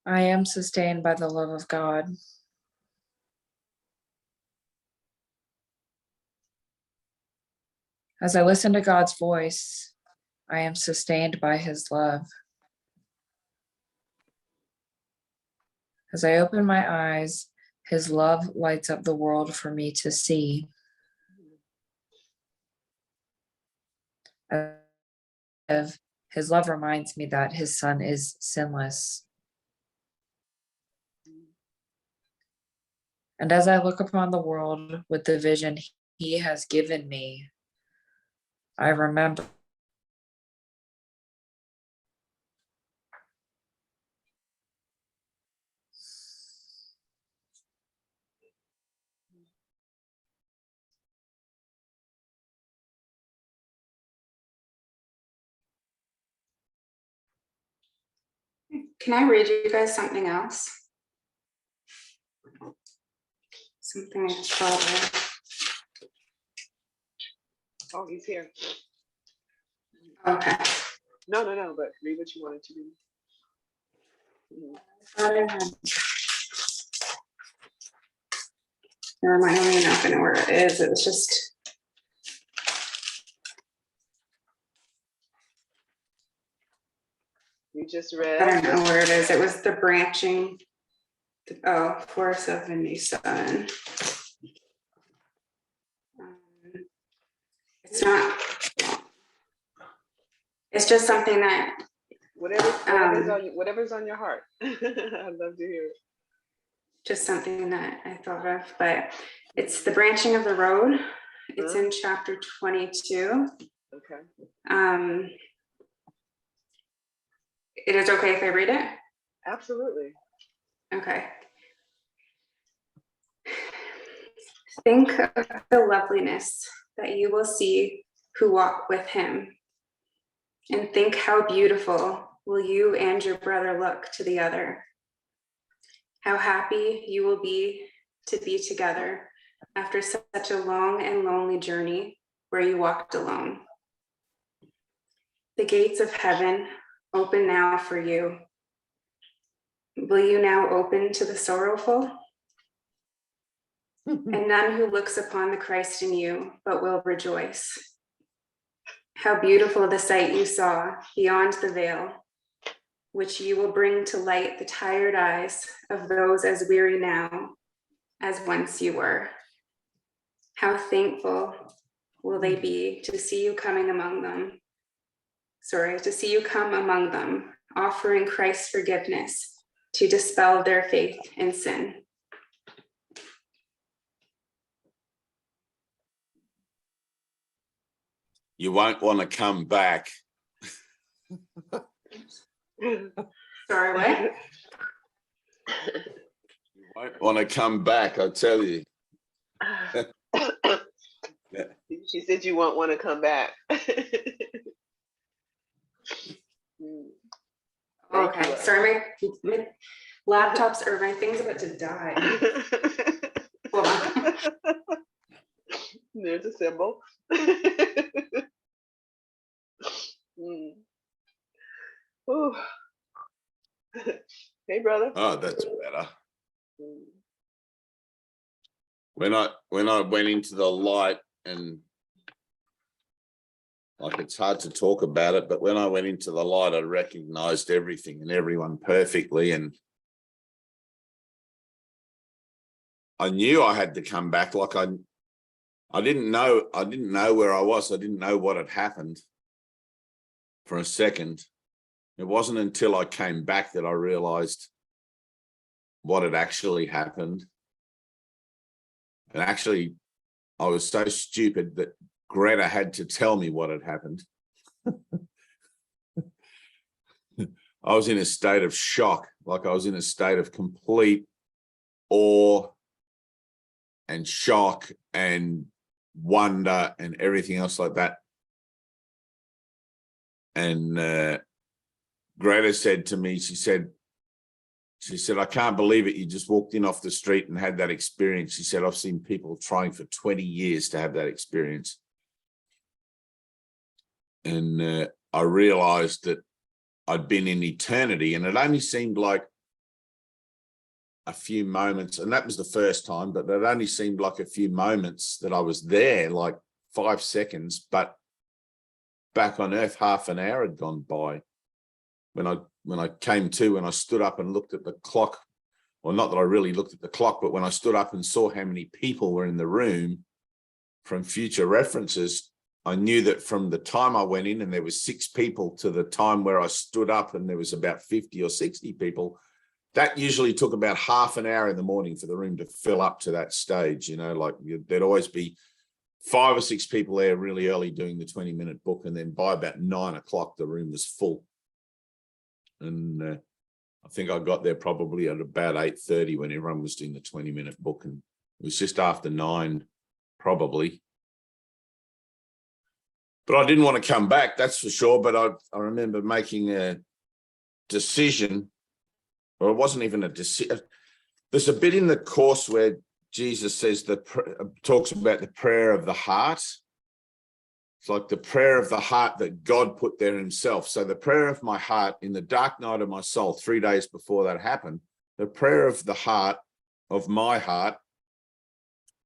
I am sustained by the love of God. As I listen to God's voice, I am sustained by his love. As I open my eyes, his love lights up the world for me to see. His love reminds me that his son is sinless. And as I look upon the world with the vision he has given me, I remember Can I read you guys something else? Something I just thought of. Oh, he's here. Okay. No, but read what you wanted to do. Never mind, I don't even know if I know where it is. It was just. You just I read. don't know where it is. It was the branching. Oh, force of a new sun. It's not. It's just something that. Whatever's on your heart. I'd love to hear it. Just something that I thought of, but it's the branching of the road. It's in chapter 22. Okay. It is okay if I read it? Absolutely. Okay. Think of the loveliness that you will see who walk with him, and think how beautiful will you and your brother look to the other. How happy you will be to be together after such a long and lonely journey where you walked alone. The gates of heaven open now for you. Will you now open to the sorrowful? And none who looks upon the Christ in you, but will rejoice. How beautiful the sight you saw beyond the veil, which you will bring to light the tired eyes of those as weary now as once you were. How thankful will they be to see you coming among them. To see you come among them, offering Christ's forgiveness to dispel their faith in sin. You won't want to come back. Sorry, what? You won't want to come back, I tell you. She said you won't want to come back. Okay, sorry, my laptops or my thing's about to die. Hold on. There's a symbol. Ooh. Hey, brother. Oh, that's better. When I went into the light, and like it's hard to talk about it, but when I went into the light, I recognized everything and everyone perfectly, and I knew I had to come back. Like I didn't know where I was. I didn't know what had happened for a second. It wasn't until I came back that I realized what had actually happened. And actually, I was so stupid that Greta had to tell me what had happened. I was in a state of shock, like I was in a state of complete awe and shock and wonder and everything else like that. And Greta said to me, she said, I can't believe it. You just walked in off the street and had that experience. She said, I've seen people trying for 20 years to have that experience. And I realized that I'd been in eternity, and it only seemed like a few moments, and that was the first time, but it only seemed like a few moments that I was there, like 5 seconds, but back on earth, half an hour had gone by. When I came to, and I stood up and looked at the clock, well, not that I really looked at the clock, but when I stood up and saw how many people were in the room from future references, I knew that from the time I went in and there was 6 people to the time where I stood up and there was about 50 or 60 people, that usually took about half an hour in the morning for the room to fill up to that stage. You know, like there'd always be 5 or 6 people there really early doing the 20-minute book. And then by about 9 o'clock, the room was full. And I think I got there probably at about 8:30 when everyone was doing the 20-minute book. And it was just after 9, probably. But I didn't want to come back, that's for sure. But I remember making a decision, or it wasn't even a decision. There's a bit in the course where Jesus says talks about the prayer of the heart. It's like the prayer of the heart that God put there himself. So the prayer of my heart in the dark night of my soul, 3 days before that happened, the prayer of the heart, of my heart,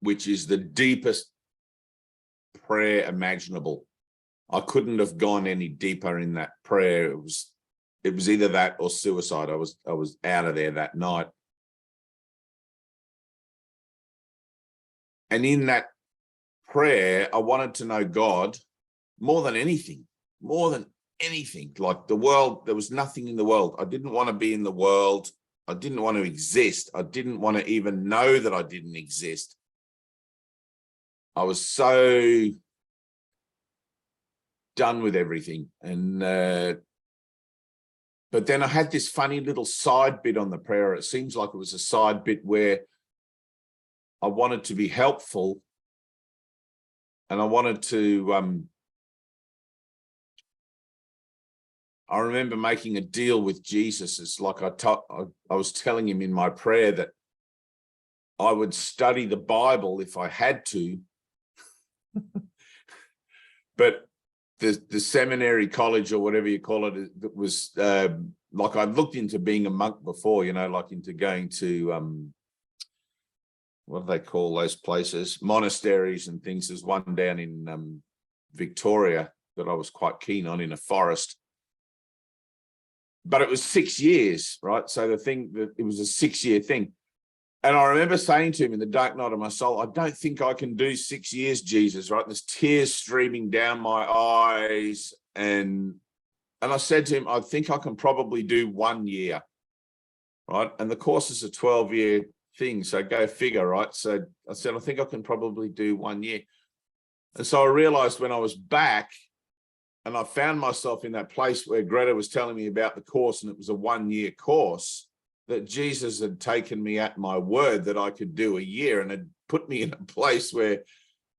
which is the deepest prayer imaginable. I couldn't have gone any deeper in that prayer. It was either that or suicide. I was out of there that night. And in that prayer, I wanted to know God more than anything, like the world. There was nothing in the world. I didn't want to be in the world. I didn't want to exist. I didn't want to even know that I didn't exist. I was so done with everything. And but then I had this funny little side bit on the prayer. It seems like it was a side bit where I wanted to be helpful, and I wanted to I remember making a deal with Jesus. It's like I was telling him in my prayer that I would study the Bible if I had to, but the seminary, college, or whatever you call it, it was like I'd looked into being a monk before, you know, like into going to what do they call those places, monasteries and things. There's one down in Victoria that I was quite keen on, in a forest. But it was 6 years, right? So the thing that it was a 6-year thing. And I remember saying to him in the dark night of my soul, I don't think I can do 6 years, Jesus, right? There's tears streaming down my eyes. And I said to him, I think I can probably do 1 year, right? And the course is a 12-year thing, so go figure, right? So I said, I think I can probably do 1 year. And so I realized when I was back, and I found myself in that place where Greta was telling me about the course, and it was a 1-year course, that Jesus had taken me at my word that I could do a year, and had put me in a place where,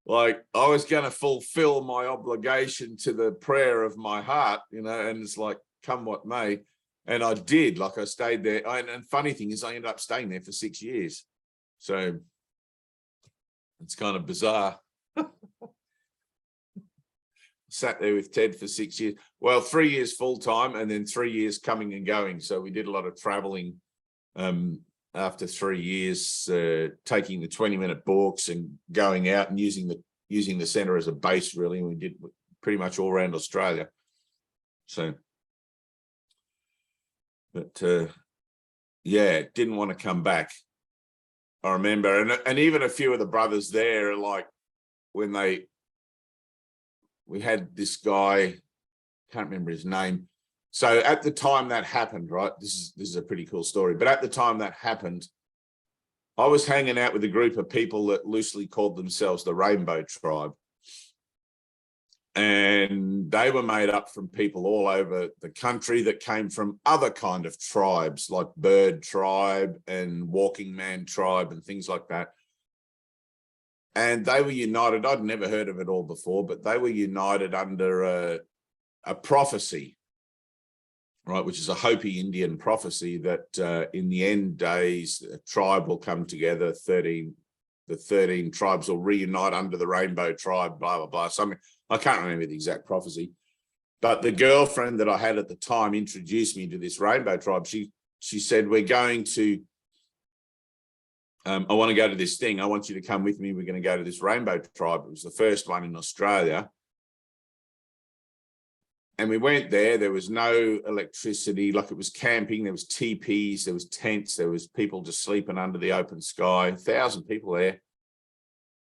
like, I was going to fulfill my obligation to the prayer of my heart, you know, and it's like, come what may. And I did, like I stayed there. And funny thing is, I ended up staying there for 6 years. So it's kind of bizarre. Sat there with Ted for 6 years. Well, 3 years full time, and then 3 years coming and going. So we did a lot of traveling after 3 years, taking the 20-minute books and going out and using the center as a base, really. And we did pretty much all around Australia. So, but yeah, didn't want to come back. I remember, and even a few of the brothers there, like when we had this guy, can't remember his name. So at the time that happened, right, this is a pretty cool story, but at the time that happened, I was hanging out with a group of people that loosely called themselves the Rainbow Tribe. And they were made up from people all over the country that came from other kind of tribes, like Bird Tribe and Walking Man Tribe and things like that. And they were united. I'd never heard of it all before, but they were united under a prophecy, right, which is a Hopi Indian prophecy that in the end days, a tribe will come together, the 13 tribes will reunite under the Rainbow Tribe, blah, blah, blah. Something, I can't remember the exact prophecy, but the girlfriend that I had at the time introduced me to this Rainbow Tribe. She said, we're going to I want to go to this thing. I want you to come with me. We're going to go to this rainbow tribe. It was the first one in Australia. And we went there. There was no electricity, like it was camping. There was teepees, there was tents, there was people just sleeping under the open sky, 1,000 people there.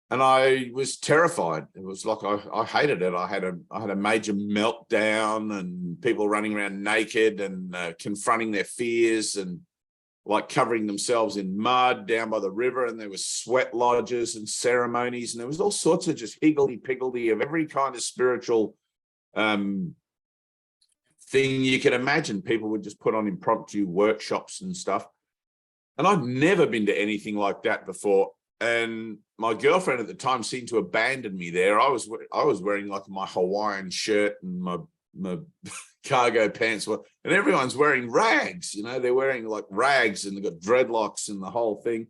And I was terrified. It was like, I hated it. I had a major meltdown, and people running around naked and confronting their fears and like covering themselves in mud down by the river. And there was sweat lodges and ceremonies. And there was all sorts of just higgledy-piggledy of every kind of spiritual thing you could imagine. People would just put on impromptu workshops and stuff. And I'd never been to anything like that before. And my girlfriend at the time seemed to abandon me there. I was wearing like my Hawaiian shirt and my cargo pants, and everyone's wearing rags. You know, they're wearing like rags and they've got dreadlocks and the whole thing.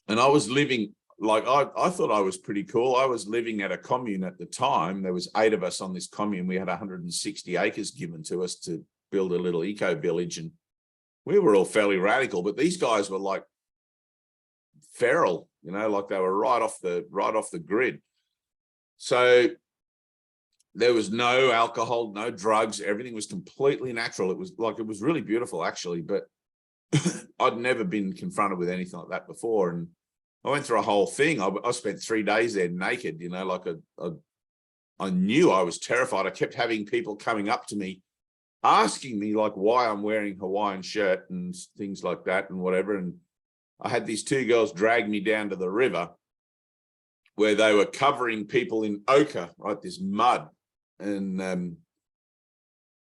And I was living like, I thought I was pretty cool. I was living at a commune at the time. There was 8 of us on this commune. We had 160 acres given to us to build a little eco village, and we were all fairly radical. But these guys were like feral, you know, like they were right off the grid. So there was no alcohol, no drugs. Everything was completely natural. It was really beautiful, actually. But I'd never been confronted with anything like that before, and I went through a whole thing. I spent 3 days there naked, you know, like I knew I was terrified. I kept having people coming up to me, asking me like why I'm wearing Hawaiian shirt and things like that and whatever. And I had these 2 girls drag me down to the river where they were covering people in ochre, right, this mud. And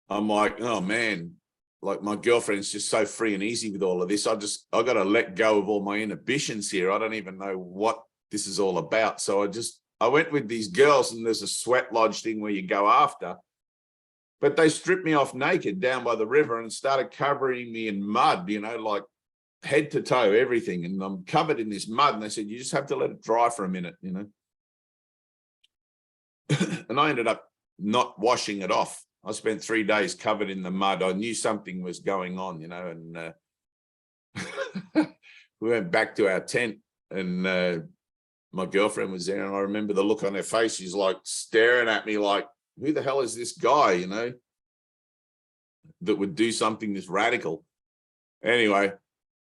I'm like, oh man, like my girlfriend's just so free and easy with all of this. I got to let go of all my inhibitions here. I don't even know what this is all about. So I went with these girls, and there's a sweat lodge thing where you go after, but they stripped me off naked down by the river and started covering me in mud, you know, like head to toe, everything. And I'm covered in this mud. And they said, you just have to let it dry for a minute, you know. And I ended up not washing it off. I spent 3 days covered in the mud. I knew something was going on, you know, and we went back to our tent, and my girlfriend was there, and I remember the look on her face. She's like staring at me like, who the hell is this guy, you know, that would do something this radical? Anyway,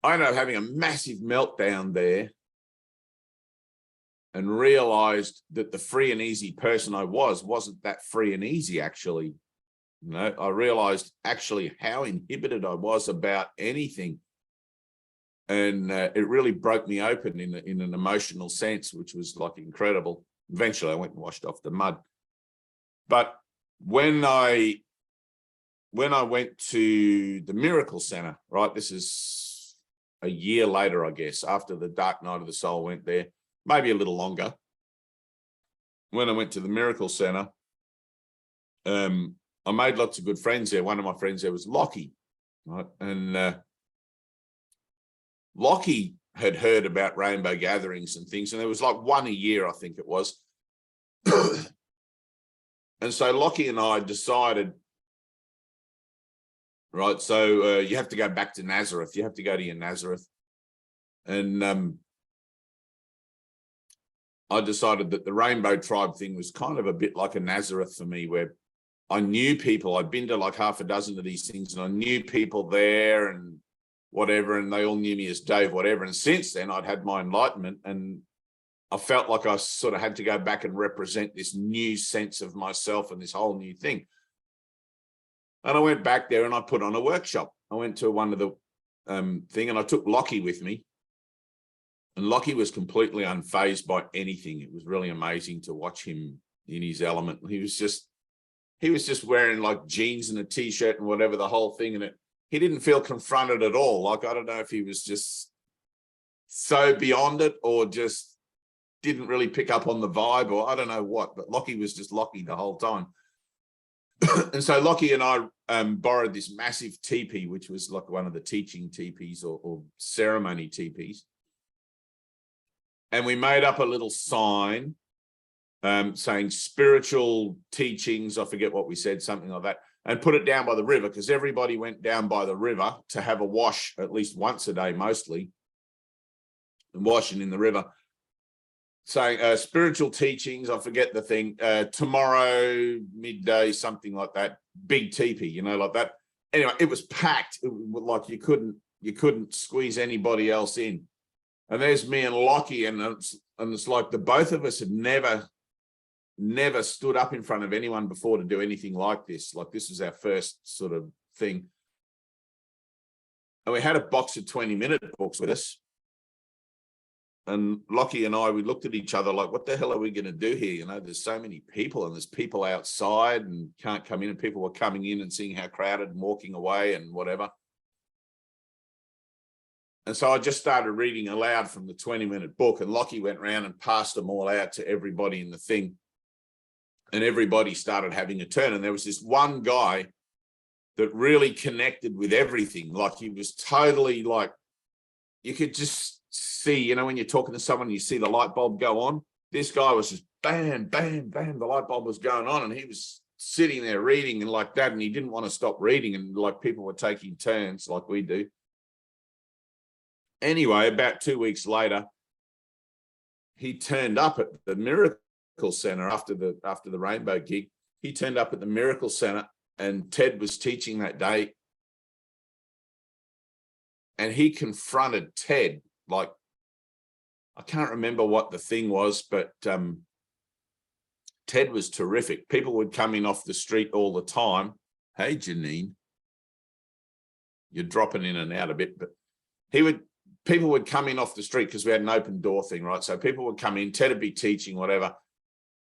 I ended up having a massive meltdown there and realized that the free and easy person I wasn't that free and easy, actually. You know, I realized actually how inhibited I was about anything. And it really broke me open in an emotional sense, which was like incredible. Eventually, I went and washed off the mud. But when I went to the Miracle Center, right, this is a year later, I guess, after the Dark Night of the Soul went there, maybe a little longer. When I went to the Miracle Center, I made lots of good friends there. One of my friends there was Lockie, right? And Lockie had heard about rainbow gatherings and things, and there was like one a year, I think it was. And so Lockie and I decided, right, so you have to go back to Nazareth. You have to go to your Nazareth. And I decided that the Rainbow Tribe thing was kind of a bit like a Nazareth for me, where I knew people. I'd been to like half a dozen of these things, and I knew people there and whatever, and they all knew me as Dave, whatever. And since then, I'd had my enlightenment, and I felt like I sort of had to go back and represent this new sense of myself and this whole new thing. And I went back there and I put on a workshop. I went to one of the thing, and I took Lockie with me. And Lockie was completely unfazed by anything. It was really amazing to watch him in his element. He was just wearing like jeans and a t-shirt and whatever, the whole thing. And he didn't feel confronted at all. Like, I don't know if he was just so beyond it or just didn't really pick up on the vibe, or I don't know what, but Lockie was just Lockie the whole time. And so Lockie and I borrowed this massive teepee, which was like one of the teaching teepees or ceremony teepees. And we made up a little sign saying spiritual teachings. I forget what we said, something like that, and put it down by the river, because everybody went down by the river to have a wash at least once a day, mostly. and washing in the river, saying spiritual teachings, I forget the thing, tomorrow, midday, something like that, big teepee, you know, like that. Anyway, it was packed. It was like you couldn't squeeze anybody else in. And there's me and Lockie, and it's like the both of us had never stood up in front of anyone before to do anything like this. Like this was our first sort of thing. And we had a box of 20-minute books with us. And Lockie and I, we looked at each other like, what the hell are we going to do here? You know, there's so many people, and there's people outside and can't come in, and people were coming in and seeing how crowded and walking away and whatever. And so I just started reading aloud from the 20-minute book, and Lockie went around and passed them all out to everybody in the thing. And everybody started having a turn. And there was this one guy that really connected with everything. Like he was totally like, you could just see, you know, when you're talking to someone, you see the light bulb go on. This guy was just bam, bam, bam. The light bulb was going on, and he was sitting there reading and like that. And he didn't want to stop reading. And like people were taking turns like we do. Anyway, about 2 weeks later, he turned up at the Miracle Center after the Rainbow gig. He turned up at the Miracle Center, and Ted was teaching that day. And he confronted Ted, like, I can't remember what the thing was, but Ted was terrific. People would come in off the street all the time. Hey, Janine, you're dropping in and out a bit, but people would come in off the street because we had an open door thing, right? So people would come in, Ted would be teaching, whatever.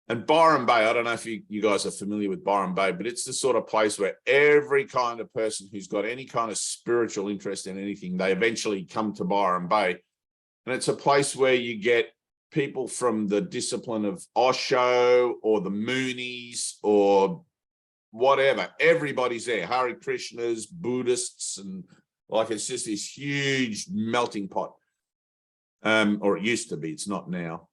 And Byron Bay, I don't know if you guys are familiar with Byron Bay, but it's the sort of place where every kind of person who's got any kind of spiritual interest in anything, they eventually come to Byron Bay. And it's a place where you get people from the discipline of Osho or the Moonies or whatever. Everybody's there, Hare Krishnas, Buddhists, and like it's just this huge melting pot. Or it used to be, it's not now.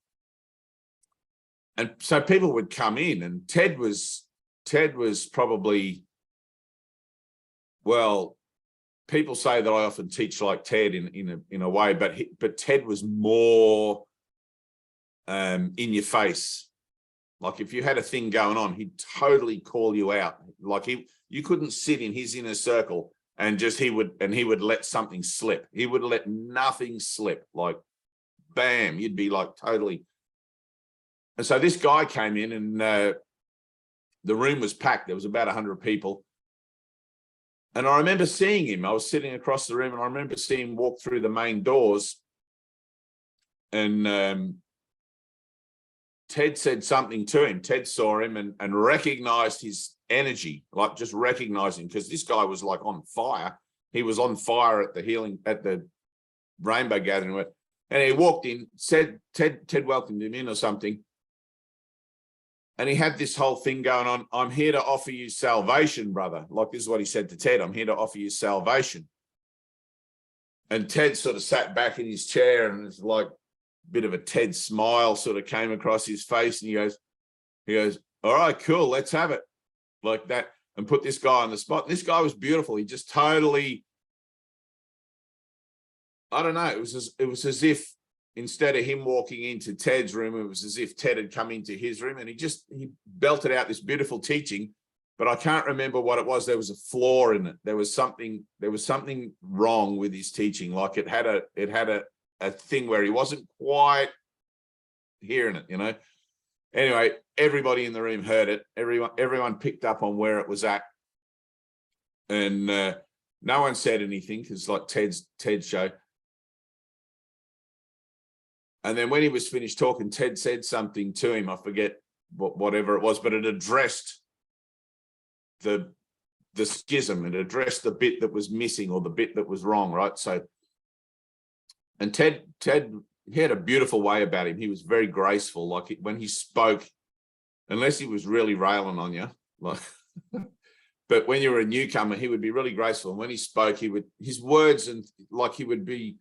And so people would come in, and Ted was probably, well, people say that I often teach like Ted in a way, but Ted was more in your face. Like if you had a thing going on, he'd totally call you out. Like you couldn't sit in his inner circle and just he would let something slip. He would let nothing slip. Like bam, you'd be like totally. And so this guy came in, and the room was packed. There was about 100 people. And I remember seeing him. I was sitting across the room, and I remember seeing him walk through the main doors. And Ted said something to him. Ted saw him and recognized his energy, like just recognizing, because this guy was like on fire. He was on fire at the Rainbow Gathering. And he walked in, said, Ted welcomed him in or something. And he had this whole thing going on. I'm here to offer you salvation, brother. Like this is what he said to Ted. I'm here to offer you salvation. And Ted sort of sat back in his chair, and it's like a bit of a Ted smile sort of came across his face. And he goes, all right, cool, let's have it. Like that. And put this guy on the spot. And this guy was beautiful. He just totally, I don't know. It was as if, instead of him walking into Ted's room, it was as if Ted had come into his room, and he belted out this beautiful teaching, but I can't remember what it was. There was a flaw in it. There was something wrong with his teaching. Like it had a thing where he wasn't quite hearing it, you know? Anyway, everybody in the room heard it. Everyone picked up on where it was at. And no one said anything, because like Ted's show. And then when he was finished talking, Ted said something to him. I forget whatever it was, but it addressed the schism. It addressed the bit that was missing, or the bit that was wrong, right? So, and Ted, he had a beautiful way about him. He was very graceful. Like when he spoke, unless he was really railing on you, like, but when you were a newcomer, he would be really graceful. And when he spoke, his words, and like it'd be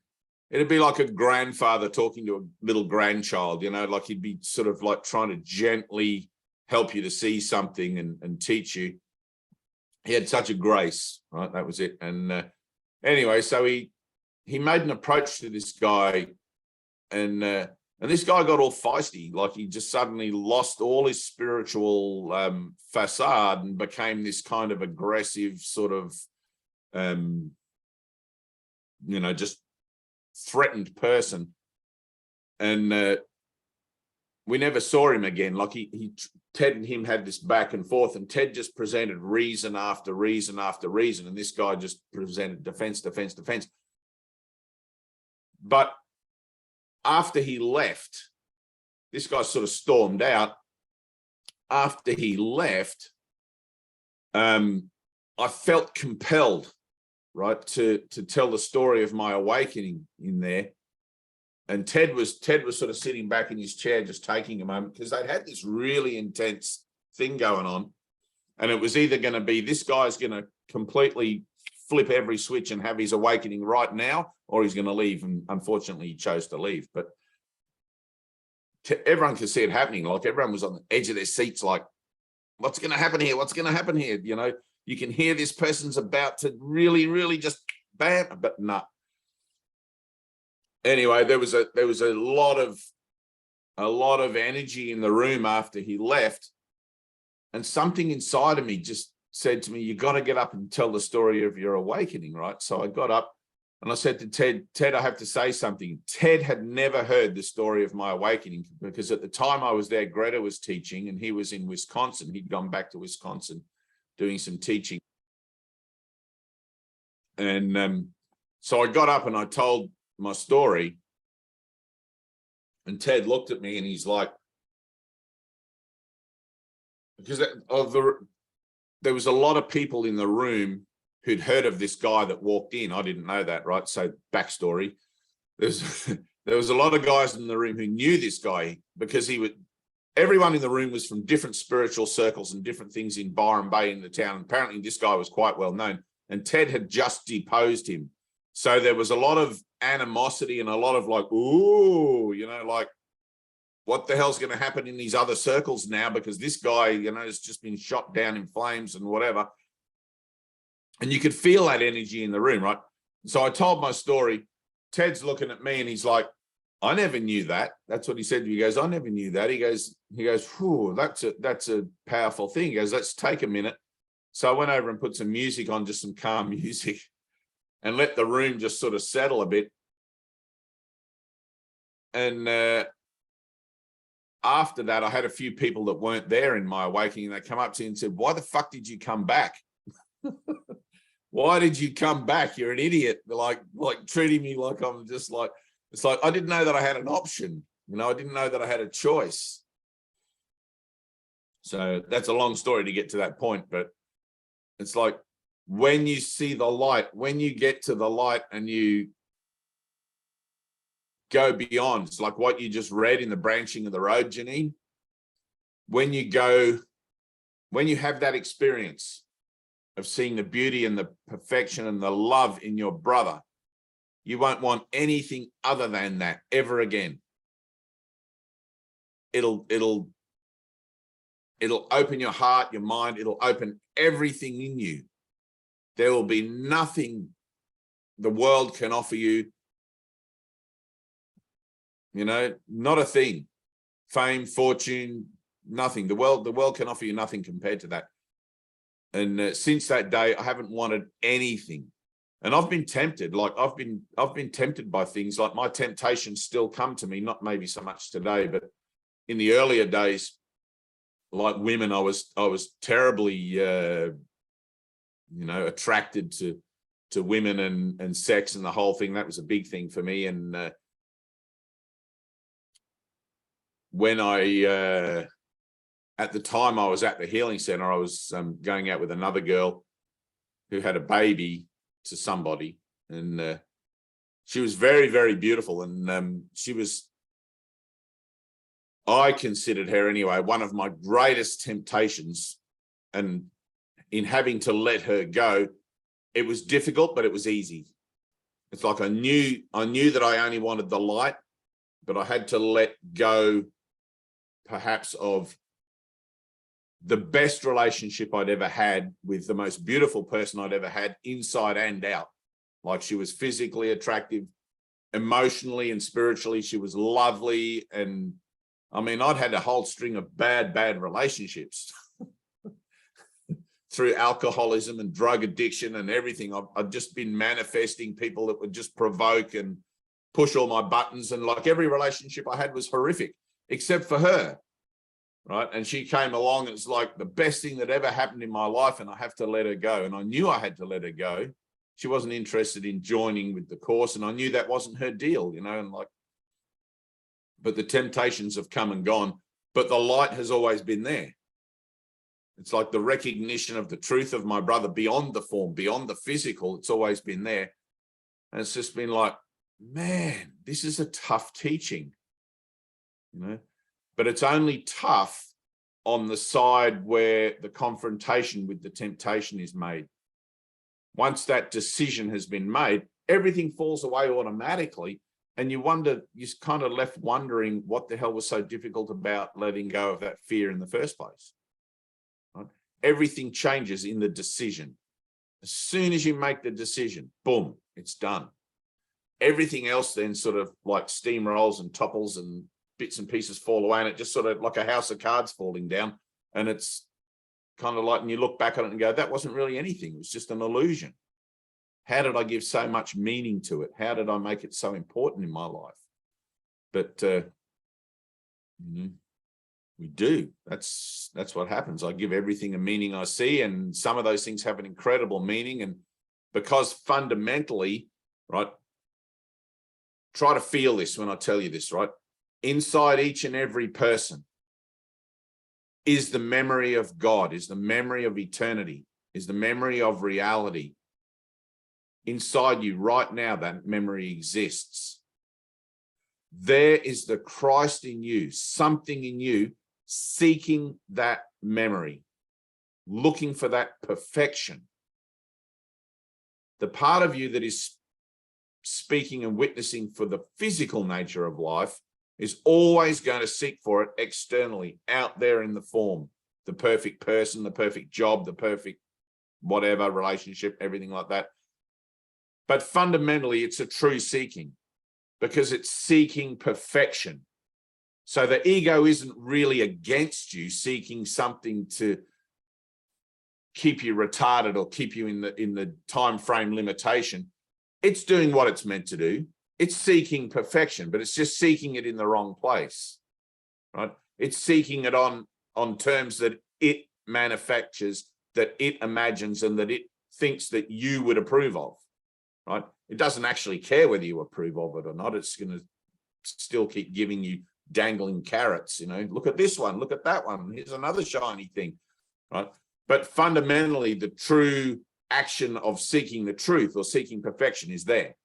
like a grandfather talking to a little grandchild, you know, like he'd be sort of like trying to gently help you to see something and teach you. He had such a grace, right? That was it. And anyway, so he made an approach to this guy And this guy got all feisty, like he just suddenly lost all his spiritual facade and became this kind of aggressive sort of, just threatened person. And we never saw him again. Like Ted and him had this back and forth, and Ted just presented reason after reason after reason, and this guy just presented defense. But after he left, this guy sort of stormed out. After he left, I felt compelled, right, to tell the story of my awakening in there. And Ted was sort of sitting back in his chair, just taking a moment, because they'd had this really intense thing going on. And it was either going to be this guy's going to completely flip every switch and have his awakening right now, or he's going to leave. And unfortunately, he chose to leave. But everyone could see it happening. Like everyone was on the edge of their seats, like, what's going to happen here? What's going to happen here? You know, you can hear this person's about to really, really just bam, but no. Anyway, there was a lot of energy in the room after he left, and something inside of me just said to me, you got to get up and tell the story of your awakening, right? So I got up and I said to Ted, I have to say something. Ted had never heard the story of my awakening, because at the time I was there, Greta was teaching and he was in Wisconsin. He'd gone back to Wisconsin doing some teaching. And so I got up and I told my story, and Ted looked at me and he's like, because there was a lot of people in the room who'd heard of this guy that walked in. I didn't know that, right? So backstory, there was a lot of guys in the room who knew this guy, because everyone in the room was from different spiritual circles and different things in Byron Bay in the town. Apparently this guy was quite well known, and Ted had just deposed him. So there was a lot of animosity and a lot of like, ooh, like, what the hell's going to happen in these other circles now? Because this guy, has just been shot down in flames and whatever. And you could feel that energy in the room, right? So I told my story. Ted's looking at me and he's like, I never knew that. That's what he said to me. He goes, I never knew that. He goes, whew, that's a powerful thing. He goes, let's take a minute. So I went over and put some music on, just some calm music, and let the room just sort of settle a bit. And after that, I had a few people that weren't there in my awakening, and they come up to me and said, why the fuck did you come back? Why did you come back? You're an idiot. Like treating me like I'm just like, it's like, I didn't know that I had an option. I didn't know that I had a choice. So that's a long story to get to that point, but it's like, when you see the light, when you get to the light and you go beyond, it's like what you just read in The Branching of the Road, Janine. When you have that experience of seeing the beauty and the perfection and the love in your brother, you won't want anything other than that ever again. It'll open your heart, your mind, it'll open everything in you. There will be nothing the world can offer you, not a thing. Fame, fortune, nothing. The world can offer you nothing compared to that. And since that day, I haven't wanted anything. And I've been tempted. Like I've been tempted by things. Like my temptations still come to me, not maybe so much today, but in the earlier days, like women, I was terribly attracted to women and sex and the whole thing. That was a big thing for me. And when I at the time I was at the healing center, I was going out with another girl who had a baby to somebody, and she was very, very beautiful, and I considered her anyway one of my greatest temptations. And in having to let her go, it was difficult, but it was easy. It's like I knew that I only wanted the light, but I had to let go perhaps of the best relationship I'd ever had with the most beautiful person I'd ever had, inside and out. Like, she was physically attractive, emotionally and spiritually, she was lovely. And I mean, I'd had a whole string of bad relationships through alcoholism and drug addiction and everything. I've just been manifesting people that would just provoke and push all my buttons. And like every relationship I had was horrific, except for her, right? And she came along and it's like the best thing that ever happened in my life, and I have to let her go. And I knew I had to let her go. She wasn't interested in joining with the course, and I knew that wasn't her deal, you know, and like, but the temptations have come and gone, but the light has always been there. It's like the recognition of the truth of my brother beyond the form, beyond the physical. It's always been there. And it's just been like, man, this is a tough teaching, you know, but it's only tough on the side where the confrontation with the temptation is made. Once that decision has been made, everything falls away automatically. And you wonder, you're kind of left wondering what the hell was so difficult about letting go of that fear in the first place. Right? Everything changes in the decision. As soon as you make the decision, boom, it's done. Everything else then sort of like steamrolls and topples and bits and pieces fall away, and it just sort of like a house of cards falling down. And it's kind of like, and you look back on it and go, that wasn't really anything. It was just an illusion. How did I give so much meaning to it? How did I make it so important in my life? But we do. That's what happens. I give everything a meaning I see, and some of those things have an incredible meaning. And because fundamentally, right, try to feel this when I tell you this, right? Inside each and every person is the memory of God, is the memory of eternity, is the memory of reality. Inside you right now, that memory exists. There is the Christ in you, something in you seeking that memory, looking for that perfection. The part of you that is speaking and witnessing for the physical nature of life is always going to seek for it externally, out there in the form, the perfect person, the perfect job, the perfect whatever relationship, everything like that. But fundamentally, it's a true seeking because it's seeking perfection. So the ego isn't really against you seeking something to keep you retarded or keep you in the time frame limitation. It's doing what it's meant to do. It's seeking perfection, but it's just seeking it in the wrong place, right? It's seeking it on terms that it manufactures, that it imagines, and that it thinks that you would approve of, right? It doesn't actually care whether you approve of it or not. It's going to still keep giving you dangling carrots, you know, look at this one, look at that one, here's another shiny thing, right? But fundamentally, the true action of seeking the truth or seeking perfection is there,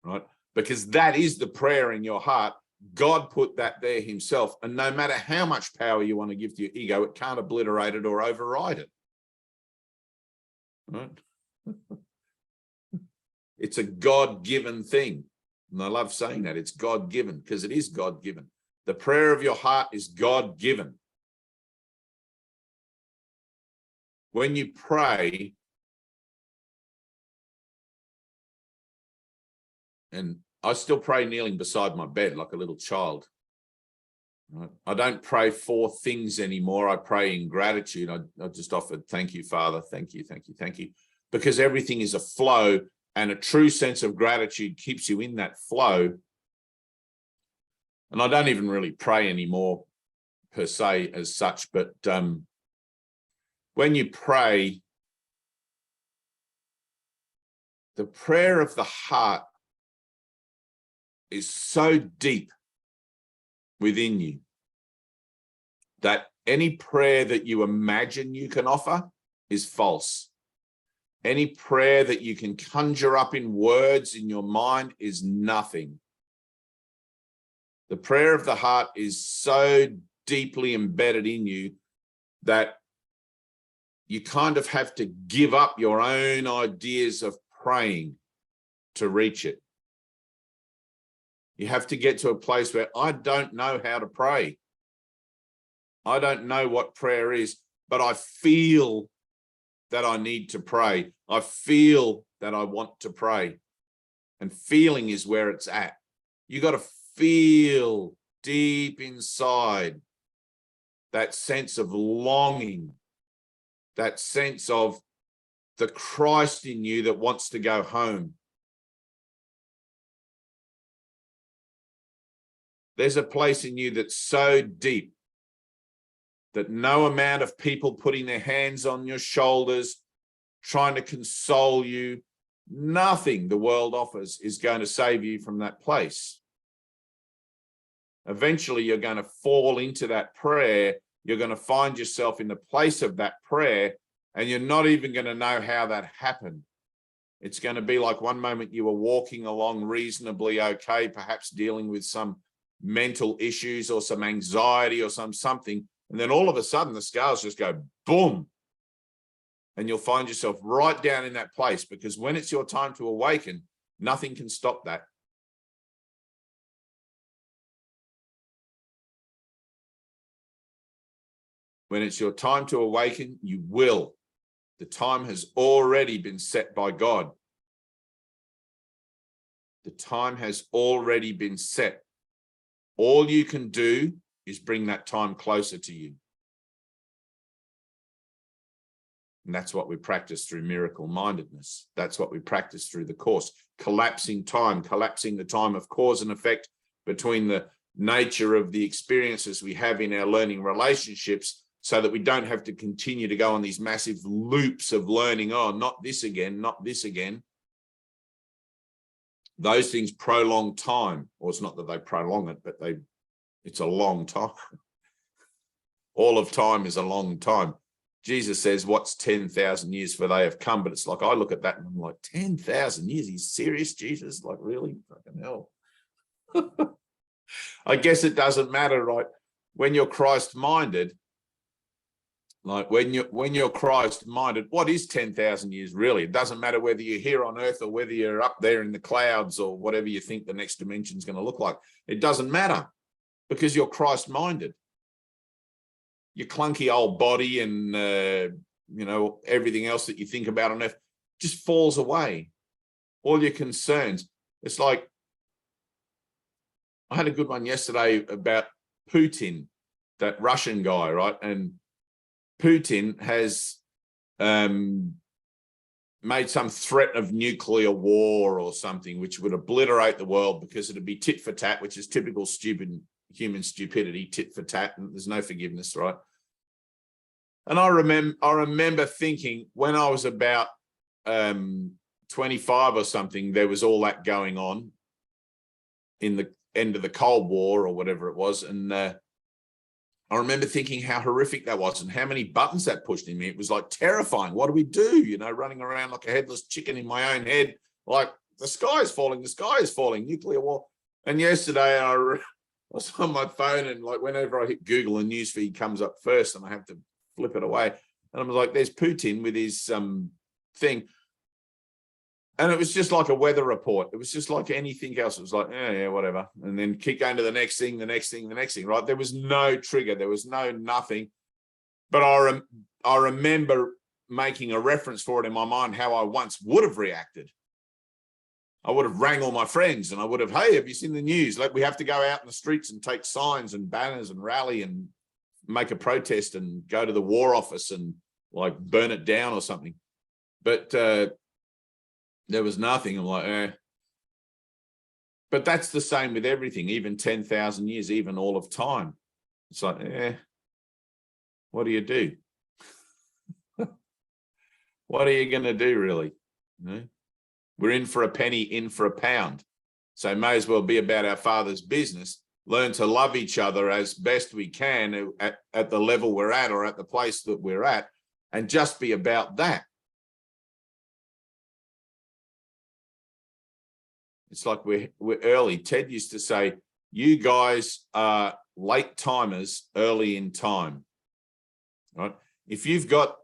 right? Because that is the prayer in your heart. God put that there himself. And no matter how much power you want to give to your ego, it can't obliterate it or override it, right? It's a God-given thing. And I love saying that. It's God-given because it is God-given. The prayer of your heart is God-given. When you pray, and I still pray kneeling beside my bed like a little child. Right? I don't pray for things anymore. I pray in gratitude. I just offered, thank you, Father. Thank you, thank you, thank you. Because everything is a flow, and a true sense of gratitude keeps you in that flow. And I don't even really pray anymore per se as such, but when you pray, the prayer of the heart is so deep within you that any prayer that you imagine you can offer is false. Any prayer that you can conjure up in words in your mind is nothing. The prayer of the heart is so deeply embedded in you that you kind of have to give up your own ideas of praying to reach it. You have to get to a place where I don't know how to pray. I don't know what prayer is, but I feel that I need to pray. I feel that I want to pray. And feeling is where it's at. You got to feel deep inside that sense of longing, that sense of the Christ in you that wants to go home. There's a place in you that's so deep that no amount of people putting their hands on your shoulders, trying to console you, nothing the world offers is going to save you from that place. Eventually, you're going to fall into that prayer. You're going to find yourself in the place of that prayer, and you're not even going to know how that happened. It's going to be like one moment you were walking along reasonably okay, perhaps dealing with some mental issues or some anxiety or something, and then all of a sudden the scales just go boom, and you'll find yourself right down in that place, because when it's your time to awaken, nothing can stop that. When it's your time to awaken, you will. The time has already been set by God. The time has already been set. All you can do is bring that time closer to you. And that's what we practice through miracle mindedness. That's what we practice through the course. Collapsing time, collapsing the time of cause and effect between the nature of the experiences we have in our learning relationships, so that we don't have to continue to go on these massive loops of learning, oh, not this again, not this again. Those things prolong time. Or it's not that they prolong it, but it's a long time. All of time is a long time. Jesus says, what's 10,000 years, for they have come? But it's like, I look at that and I'm like, 10,000 years? He's serious, Jesus? Like, really? Fucking hell. I guess it doesn't matter, right? When you're Christ-minded, like when you're Christ-minded, what is 10,000 years really? It doesn't matter whether you're here on earth or whether you're up there in the clouds or whatever you think the next dimension is going to look like. It doesn't matter, because you're Christ-minded. Your clunky old body and, everything else that you think about on earth just falls away. All your concerns. It's like, I had a good one yesterday about Putin, that Russian guy, right? And Putin has made some threat of nuclear war or something, which would obliterate the world, because it'd be tit for tat, which is typical stupid human stupidity, tit for tat, and there's no forgiveness, right? And I remember thinking, when I was about 25 or something, there was all that going on in the end of the Cold War or whatever it was, and I remember thinking how horrific that was and how many buttons that pushed in me. It was like terrifying. What do we do? Running around like a headless chicken in my own head, like the sky is falling, nuclear war. And yesterday I was on my phone, and like whenever I hit Google, a news feed comes up first and I have to flip it away. And I was like, there's Putin with his thing. And it was just like a weather report. It was just like anything else. It was like, yeah, whatever. And then keep going to the next thing, right? There was no trigger. There was no nothing. But I remember making a reference for it in my mind, how I once would have reacted. I would have rang all my friends and I would have, hey, have you seen the news? Like, we have to go out in the streets and take signs and banners and rally and make a protest and go to the war office and like burn it down or something. But there was nothing. I'm like, eh. But that's the same with everything, even 10,000 years, even all of time. It's like, what do you do? What are you going to do, really? We're in for a penny, in for a pound. So may as well be about our Father's business, learn to love each other as best we can at the level we're at or at the place that we're at, and just be about that. It's like we're early. Ted used to say, you guys are late timers early in time, right? If you've got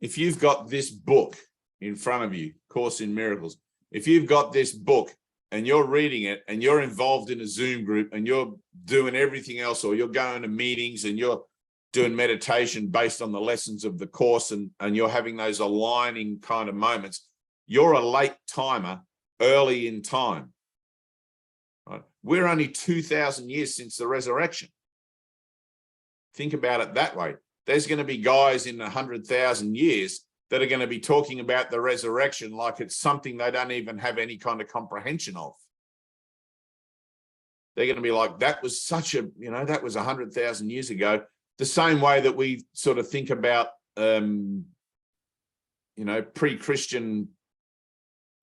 this book in front of you, Course in Miracles, if you've got this book and you're reading it and you're involved in a Zoom group and you're doing everything else, or you're going to meetings and you're doing meditation based on the lessons of the Course, and you're having those aligning kind of moments, you're a late timer early in time. Right? We're only 2,000 years since the resurrection. Think about it that way. There's going to be guys in 100,000 years that are going to be talking about the resurrection like it's something they don't even have any kind of comprehension of. They're going to be like, that was such a, that was 100,000 years ago. The same way that we sort of think about, pre-Christian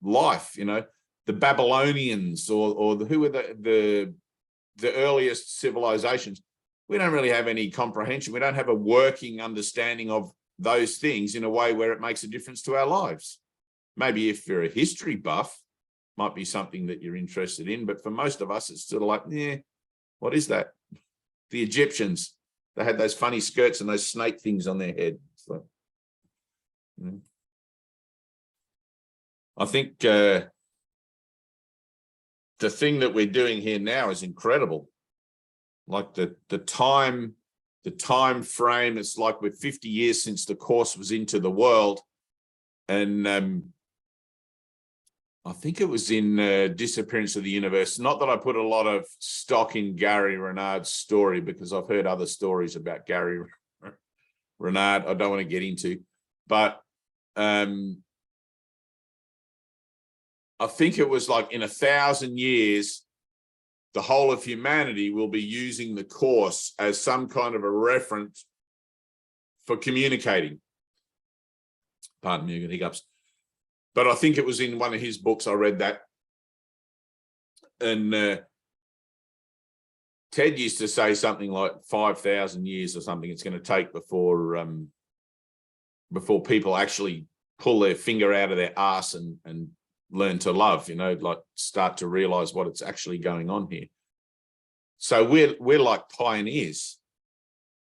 life, the Babylonians or who were the earliest civilizations. We don't really have any comprehension. We don't have a working understanding of those things in a way where it makes a difference to our lives. Maybe if you're a history buff, might be something that you're interested in, but for most of us, it's sort of like, yeah, what is that? The Egyptians, they had those funny skirts and those snake things on their head. So, I think the thing that we're doing here now is incredible. Like the time frame, it's like we're 50 years since the course was into the world. And I think it was in Disappearance of the Universe. Not that I put a lot of stock in Gary Renard's story, because I've heard other stories about Gary Renard I don't want to get into. But I think it was like in 1,000 years, the whole of humanity will be using the course as some kind of a reference for communicating. Pardon me, I got hiccups. But I think it was in one of his books, I read that. And Ted used to say something like 5,000 years or something it's going to take before people actually pull their finger out of their arse and learn to love, like start to realize what it's actually going on here. So we're like pioneers.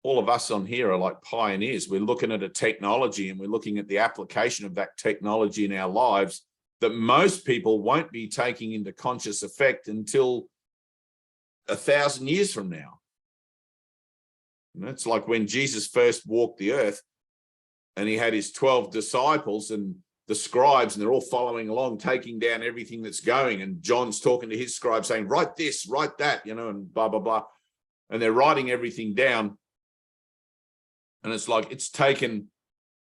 All of us on here are like pioneers. We're looking at a technology and we're looking at the application of that technology in our lives that most people won't be taking into conscious effect until 1,000 years from now. And it's like when Jesus first walked the earth and he had his 12 disciples and the scribes, and they're all following along, taking down everything that's going. And John's talking to his scribe saying, write this, write that, and blah, blah, blah. And they're writing everything down. And it's like, it's taken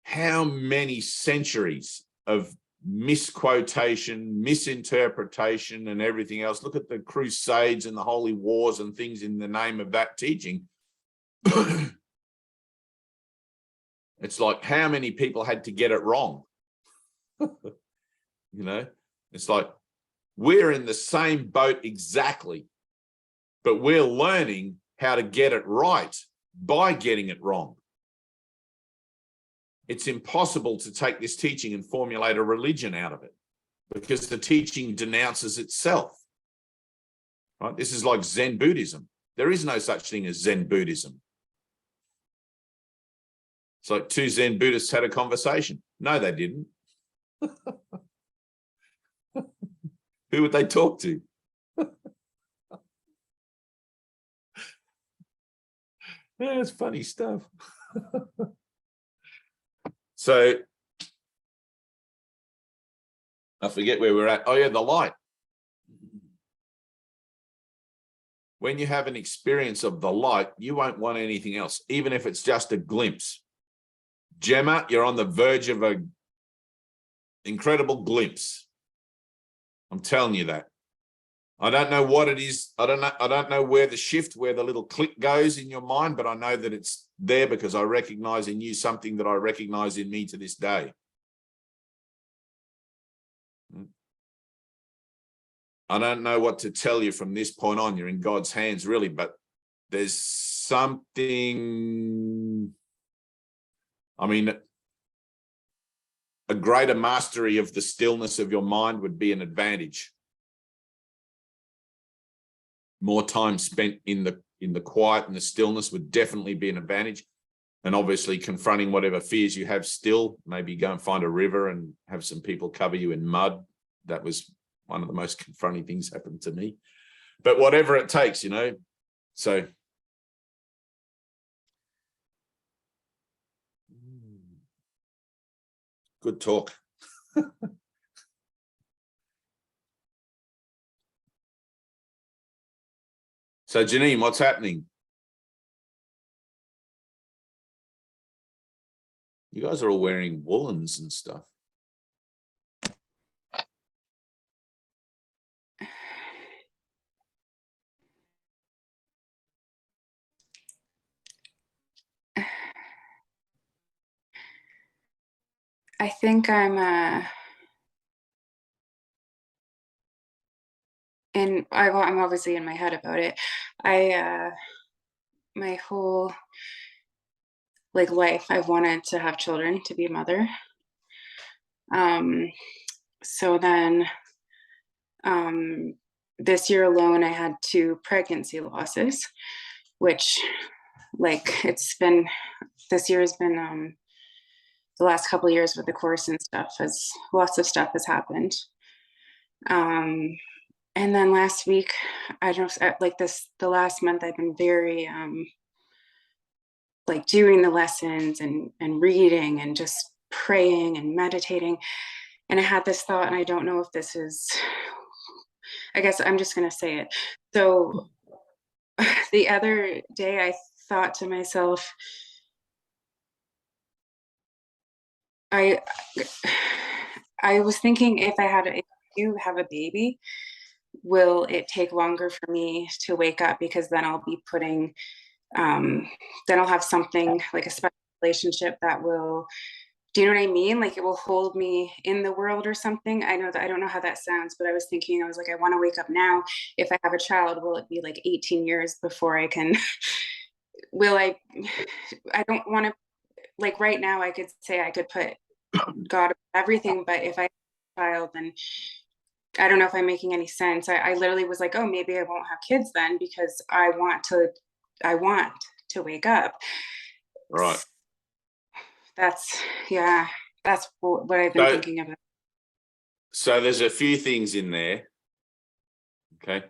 how many centuries of misquotation, misinterpretation, and everything else. Look at the Crusades and the Holy Wars and things in the name of that teaching. It's like how many people had to get it wrong. It's like we're in the same boat exactly, but we're learning how to get it right by getting it wrong. It's impossible to take this teaching and formulate a religion out of it because the teaching denounces itself. Right? This is like Zen Buddhism. There is no such thing as Zen Buddhism. It's like two Zen Buddhists had a conversation. No, they didn't. Who would they talk to? Yeah, it's funny stuff. So I forget where we're at. Oh yeah, the light. When you have an experience of the light, you won't want anything else, even if it's just a glimpse. Gemma, you're on the verge of an incredible glimpse. I'm telling you that. I don't know what it is. I don't know where the little click goes in your mind, but I know that it's there because I recognize in you something that I recognize in me to this day. I don't know what to tell you from this point on. You're in God's hands, really, but there's something, a greater mastery of the stillness of your mind would be an advantage. More time spent in the quiet and the stillness would definitely be an advantage. And obviously confronting whatever fears you have still, maybe go and find a river and have some people cover you in mud. That was one of the most confronting things happened to me. But whatever it takes, so. Good talk. So Janine, what's happening? You guys are all wearing woolens and stuff. I think I'm and I'm obviously in my head about it. My whole life I've wanted to have children, to be a mother. So then this year alone I had 2 pregnancy losses, which this year has been the last couple of years with the course and stuff, as lots of stuff has happened. And then last week, the last month I've been very doing the lessons and reading and just praying and meditating. And I had this thought, and I don't know if this is, I guess I'm just going to say it. So the other day I thought to myself, I was thinking, if you have a baby, will it take longer for me to wake up? Because then I'll be putting, then I'll have something like a special relationship that will, do you know what I mean? Like it will hold me in the world or something. I don't know how that sounds, but I was thinking, I was like, I want to wake up now. If I have a child, will it be like 18 years before I can, I don't want to, like right now I could say I could put God everything, but if I have a child, then I don't know if I'm making any sense. I literally was like, oh, maybe I won't have kids then, because I want to wake up. Right. That's what I've been thinking about. So there's a few things in there. Okay.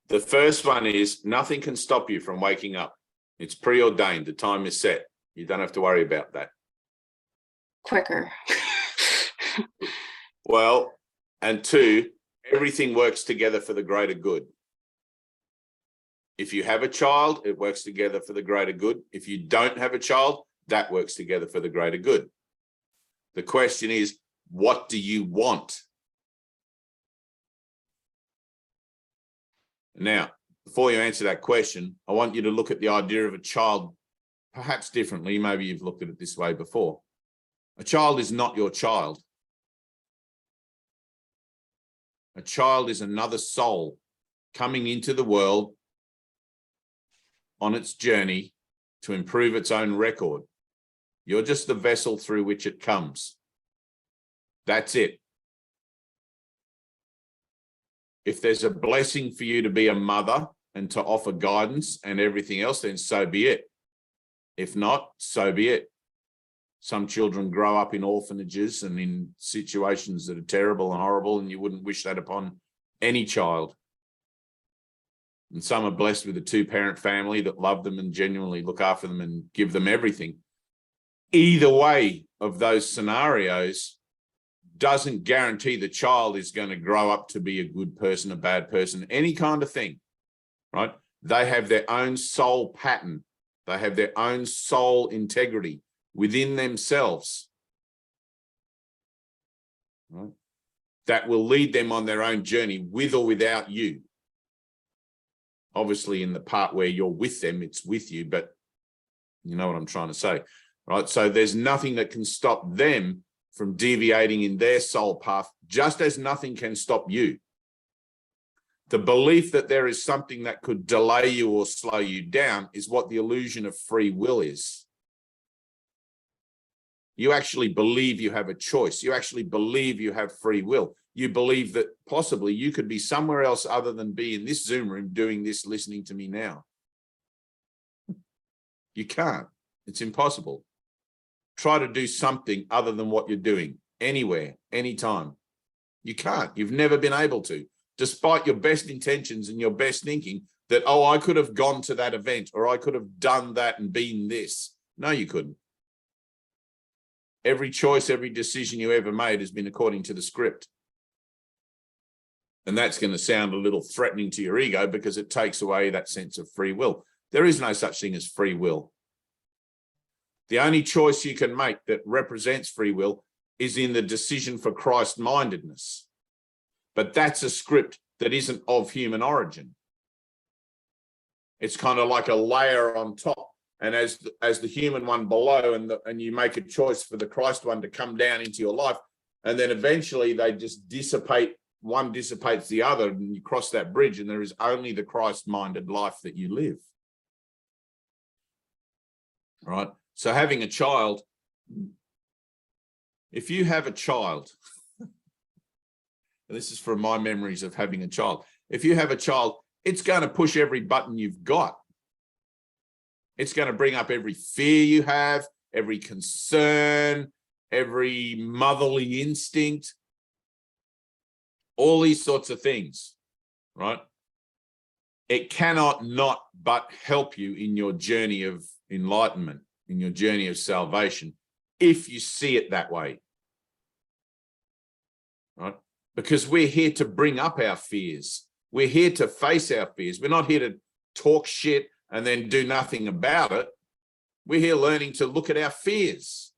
The first one is nothing can stop you from waking up. It's preordained. The time is set. You don't have to worry about that. Quicker. Well, and 2, everything works together for the greater good. If you have a child, it works together for the greater good. If you don't have a child, that works together for the greater good. The question is, what do you want? Now, before you answer that question, I want you to look at the idea of a child perhaps differently. Maybe you've looked at it this way before. A child is not your child. A child is another soul coming into the world on its journey to improve its own record. You're just the vessel through which it comes. That's it. If there's a blessing for you to be a mother and to offer guidance and everything else, then so be it. If not, so be it. Some children grow up in orphanages and in situations that are terrible and horrible, and you wouldn't wish that upon any child. And some are blessed with a 2-parent family that love them and genuinely look after them and give them everything. Either way of those scenarios doesn't guarantee the child is going to grow up to be a good person, a bad person, any kind of thing, right? They have their own soul pattern. They have their own soul integrity within themselves, right? That will lead them on their own journey with or without you. Obviously, in the part where you're with them, it's with you, but you know what I'm trying to say, right? So there's nothing that can stop them from deviating in their soul path, just as nothing can stop you. The belief that there is something that could delay you or slow you down is what the illusion of free will is. You actually believe you have a choice. You actually believe you have free will. You believe that possibly you could be somewhere else other than be in this Zoom room doing this, listening to me now. You can't. It's impossible. Try to do something other than what you're doing, anywhere, anytime. You can't. You've never been able to, despite your best intentions and your best thinking that, oh, I could have gone to that event or I could have done that and been this. No, you couldn't. Every choice, every decision you ever made has been according to the script. And that's going to sound a little threatening to your ego because it takes away that sense of free will. There is no such thing as free will. The only choice you can make that represents free will is in the decision for Christ-mindedness. But that's a script that isn't of human origin. It's kind of like a layer on top. And as the human one below, and you make a choice for the Christ one to come down into your life, and then eventually they just dissipate. One dissipates the other, and you cross that bridge, and there is only the Christ-minded life that you live. Right? So having a child, if you have a child, and this is from my memories of having a child, if you have a child, it's going to push every button you've got. It's going to bring up every fear you have, every concern, every motherly instinct, all these sorts of things, right? It cannot not but help you in your journey of enlightenment, in your journey of salvation, if you see it that way, right? Because we're here to bring up our fears. We're here to face our fears. We're not here to talk shit and then do nothing about it. We're here learning to look at our fears.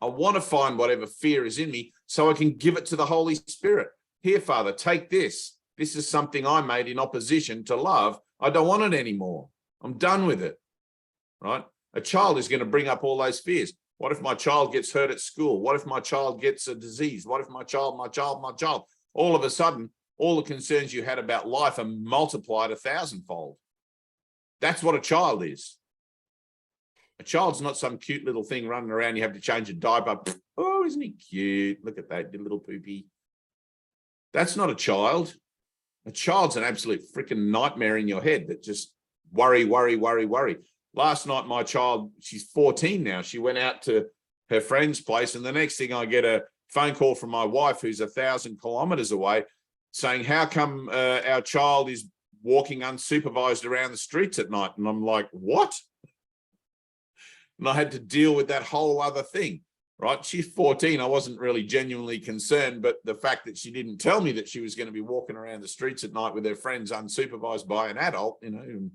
I want to find whatever fear is in me so I can give it to the Holy Spirit. Here, Father, take this. This is something I made in opposition to love. I don't want it anymore. I'm done with it, right? A child is going to bring up all those fears. What if my child gets hurt at school? What if my child gets a disease? What if my child, all of a sudden, all the concerns you had about life are multiplied 1,000-fold. That's what a child is. A child's not some cute little thing running around. You have to change a diaper. Oh, isn't he cute? Look at that, you little poopy. That's not a child. A child's an absolute freaking nightmare in your head that just worry. Last night, my child, she's 14 now. She went out to her friend's place, and the next thing I get a phone call from my wife, who's 1,000 kilometers away, saying, how come our child is walking unsupervised around the streets at night? And I'm like, what? And I had to deal with that whole other thing, right? She's 14. I wasn't really genuinely concerned, but the fact that she didn't tell me that she was going to be walking around the streets at night with her friends unsupervised by an adult, you know.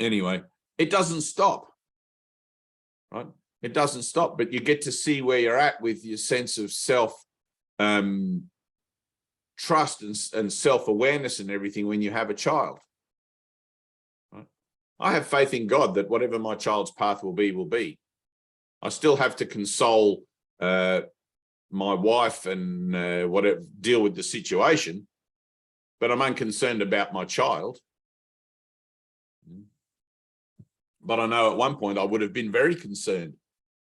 Anyway, it doesn't stop, right? It doesn't stop, but you get to see where you're at with your sense of self, trust and self-awareness and everything when you have a child. Right? I have faith in God that whatever my child's path will be. I still have to console my wife and whatever, deal with the situation, but I'm unconcerned about my child. But I know at one point I would have been very concerned.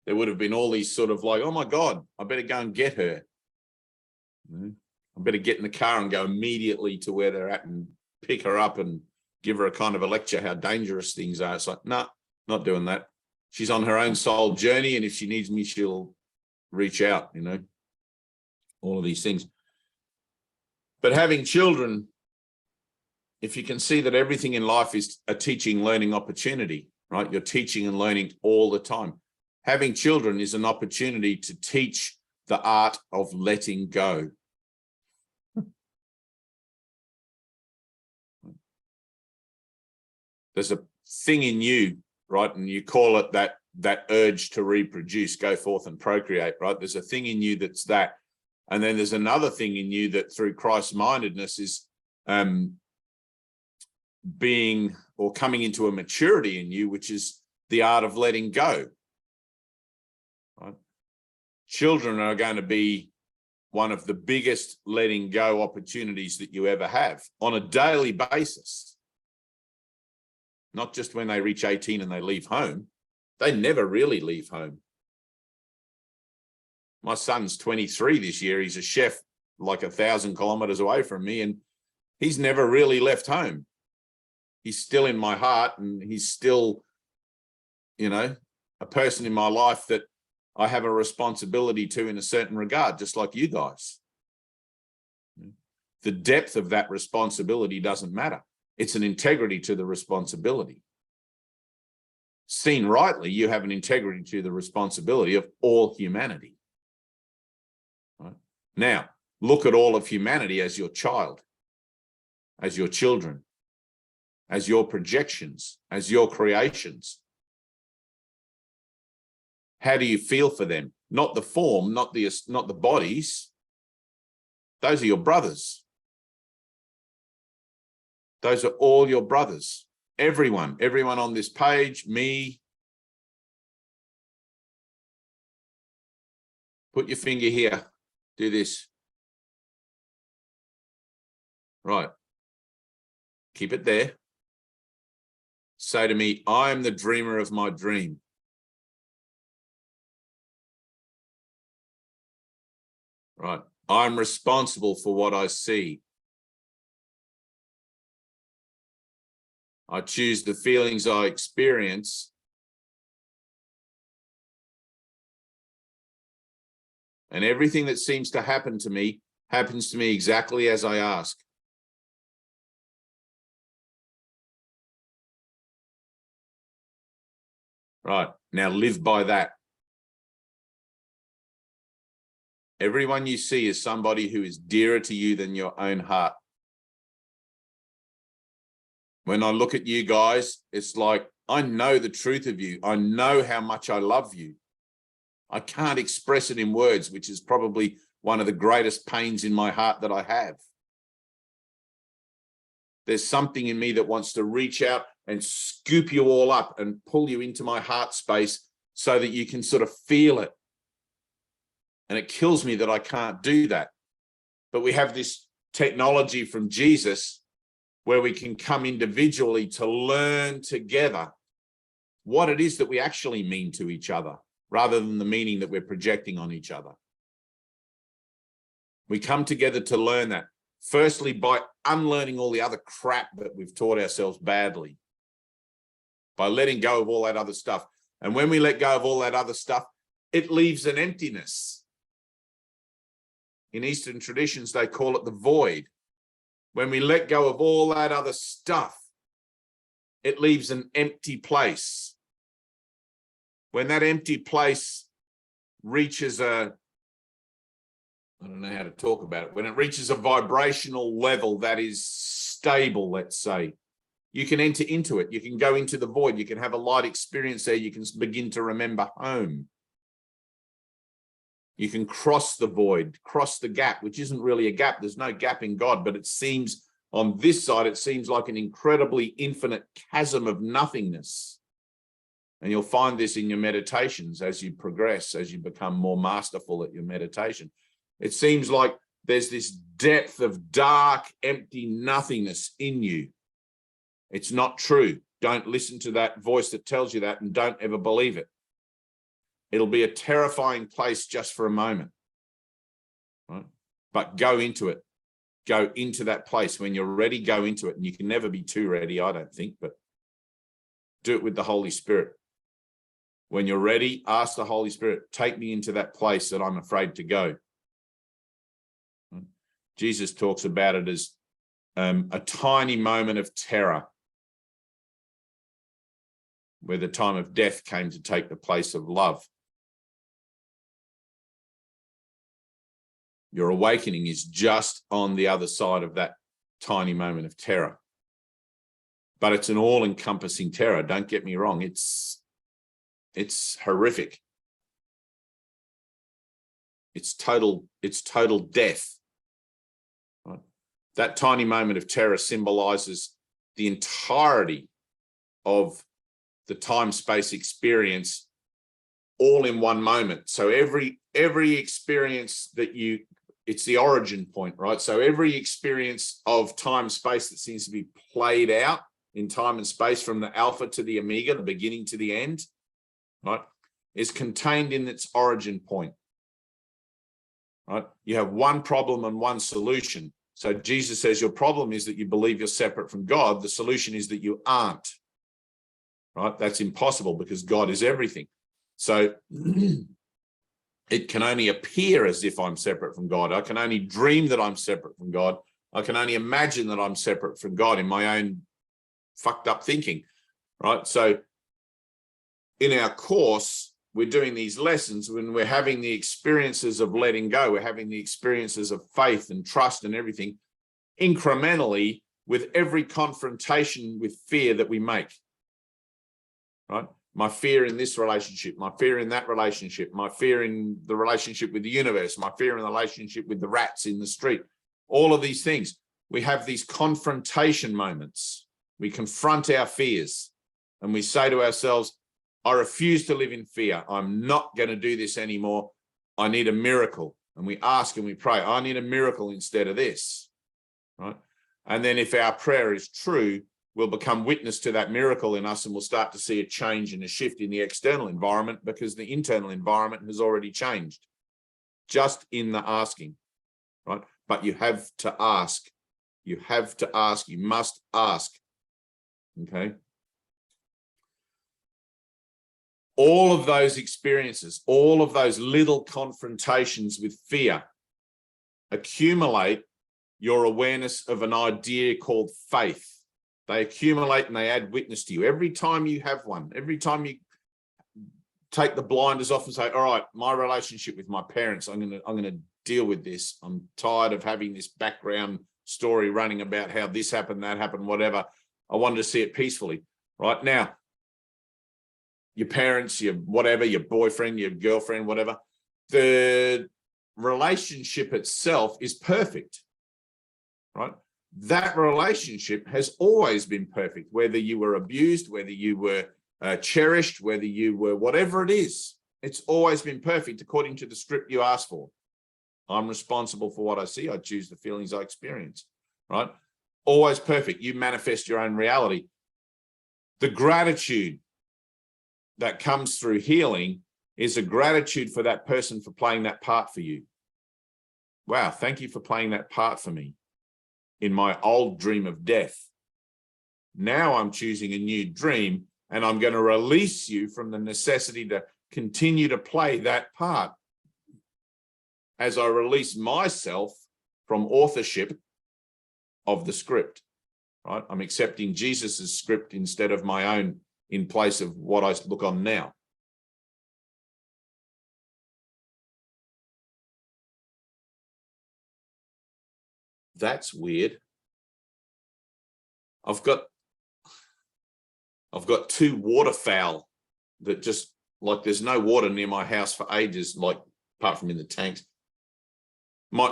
There would have been all these sort of like, oh my God, I better go and get her. I better get in the car and go immediately to where they're at and pick her up and give her a kind of a lecture how dangerous things are. It's like, no, not doing that. She's on her own soul journey, and if she needs me, she'll reach out, you know, all of these things. But having children, if you can see that everything in life is a teaching, learning opportunity, right? You're teaching and learning all the time. Having children is an opportunity to teach the art of letting go. There's a thing in you, right? And you call it that urge to reproduce, go forth and procreate, right? There's a thing in you that's that. And then there's another thing in you that through Christ-mindedness is being or coming into a maturity in you, which is the art of letting go. Right? Children are going to be one of the biggest letting go opportunities that you ever have on a daily basis. Not just when they reach 18 and they leave home. They never really leave home. My son's 23 this year. He's a chef like 1,000 kilometers away from me, and he's never really left home. He's still in my heart, and he's still, you know, a person in my life that I have a responsibility to in a certain regard, just like you guys. The depth of that responsibility doesn't matter. It's an integrity to the responsibility. Seen rightly, you have an integrity to the responsibility of all humanity. Right? Now, look at all of humanity as your child, as your children, as your projections, as your creations. How do you feel for them? Not the form, not the bodies. Those are your brothers. Those are all your brothers. Everyone on this page, me. Put your finger here. Do this. Right. Keep it there. Say to me, I am the dreamer of my dream. Right. I'm responsible for what I see. I choose the feelings I experience. And everything that seems to happen to me happens to me exactly as I ask. Right. Now live by that. Everyone you see is somebody who is dearer to you than your own heart. When I look at you guys, it's like, I know the truth of you. I know how much I love you. I can't express it in words, which is probably one of the greatest pains in my heart that I have. There's something in me that wants to reach out and scoop you all up and pull you into my heart space so that you can sort of feel it. And it kills me that I can't do that. But we have this technology from Jesus where we can come individually to learn together what it is that we actually mean to each other, rather than the meaning that we're projecting on each other. We come together to learn that, firstly, by unlearning all the other crap that we've taught ourselves badly, by letting go of all that other stuff. And when we let go of all that other stuff, it leaves an emptiness. In Eastern traditions, they call it the void. When we let go of all that other stuff, it leaves an empty place. When that empty place reaches I don't know how to talk about it. When it reaches a vibrational level that is stable, let's say, you can enter into it. You can go into the void. You can have a light experience there. You can begin to remember home. You can cross the void, cross the gap, which isn't really a gap. There's no gap in God, but it seems on this side, it seems like an incredibly infinite chasm of nothingness. And you'll find this in your meditations as you progress, as you become more masterful at your meditation. It seems like there's this depth of dark, empty nothingness in you. It's not true. Don't listen to that voice that tells you that, and don't ever believe it. It'll be a terrifying place just for a moment, right? But go into it. Go into that place. When you're ready, go into it. And you can never be too ready, I don't think, but do it with the Holy Spirit. When you're ready, ask the Holy Spirit, take me into that place that I'm afraid to go. Jesus talks about it as a tiny moment of terror, where the time of death came to take the place of love. Your awakening is just on the other side of that tiny moment of terror. But it's an all-encompassing terror. Don't get me wrong. It's horrific. It's total death. Right? That tiny moment of terror symbolizes the entirety of the time-space experience all in one moment. So every experience that it's the origin point, right? So every experience of time-space that seems to be played out in time and space from the alpha to the omega, the beginning to the end, right, is contained in its origin point, right? You have one problem and one solution. So Jesus says your problem is that you believe you're separate from God. The solution is that you aren't, right? That's impossible because God is everything. So it can only appear as if I'm separate from God. I can only dream that I'm separate from God. I can only imagine that I'm separate from God in my own fucked up thinking, right? So in our course, we're doing these lessons, when we're having the experiences of letting go, we're having the experiences of faith and trust and everything incrementally with every confrontation with fear that we make, right? My fear in this relationship, my fear in that relationship, my fear in the relationship with the universe, my fear in the relationship with the rats in the street, all of these things. We have these confrontation moments. We confront our fears and we say to ourselves, I refuse to live in fear. I'm not going to do this anymore. I need a miracle. And we ask and we pray, I need a miracle instead of this, right? And then if our prayer is true, we'll become witness to that miracle in us, and we'll start to see a change and a shift in the external environment, because the internal environment has already changed just in the asking, right? But you have to ask. You have to ask. You must ask. Okay. All of those experiences, all of those little confrontations with fear accumulate your awareness of an idea called faith. They accumulate and they add witness to you. Every time you have one, every time you take the blinders off and say, all right, my relationship with my parents, I'm gonna deal with this. I'm tired of having this background story running about how this happened, that happened, whatever. I wanted to see it peacefully. Right now, your parents, your whatever, your boyfriend, your girlfriend, whatever, the relationship itself is perfect, right? That relationship has always been perfect, whether you were abused, whether you were cherished, whether you were whatever it is, it's always been perfect according to the script you asked for. I'm responsible for what I see. I choose the feelings I experience, right? Always perfect. You manifest your own reality. The gratitude that comes through healing is a gratitude for that person for playing that part for you. Wow, thank you for playing that part for me in my old dream of death. Now I'm choosing a new dream, and I'm going to release you from the necessity to continue to play that part as I release myself from authorship of the script, right? I'm accepting Jesus's script instead of my own in place of what I look on now. That's weird. I've got two waterfowl that just, like, there's no water near my house for ages, like apart from in the tanks.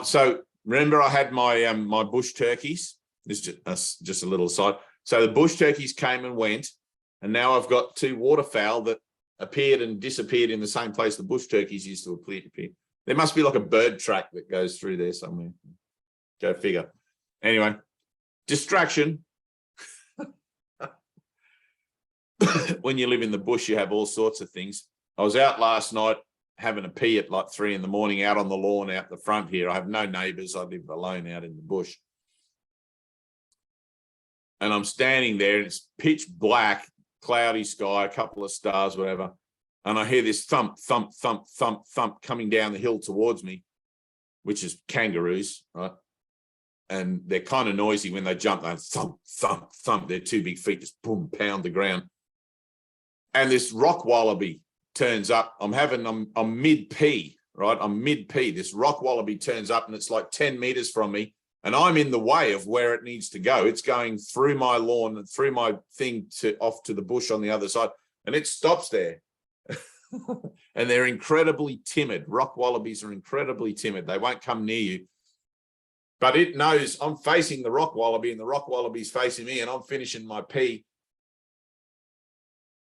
So remember I had my my bush turkeys. This is just a little side. So the bush turkeys came and went, and now I've got two waterfowl that appeared and disappeared in the same place the bush turkeys used to appear. There must be like a bird track that goes through there somewhere. Go figure. Anyway, distraction. When you live in the bush, you have all sorts of things. I was out last night having a pee at like 3 a.m, out on the lawn out the front here. I have no neighbors. I live alone out in the bush. And I'm standing there, and it's pitch black, cloudy sky, a couple of stars, whatever. And I hear this thump, thump, thump, thump, thump coming down the hill towards me, which is kangaroos, right? And they're kind of noisy when they jump. They thump, thump, thump. Their two big feet just boom, pound the ground. And this rock wallaby turns up. I'm mid-pee, right? I'm mid-pee. This rock wallaby turns up, and it's like 10 meters from me, and I'm in the way of where it needs to go. It's going through my lawn and through my thing off to the bush on the other side, and it stops there. And they're incredibly timid. Rock wallabies are incredibly timid. They won't come near you. But it knows I'm facing the rock wallaby, and the rock wallaby's facing me, and I'm finishing my pee.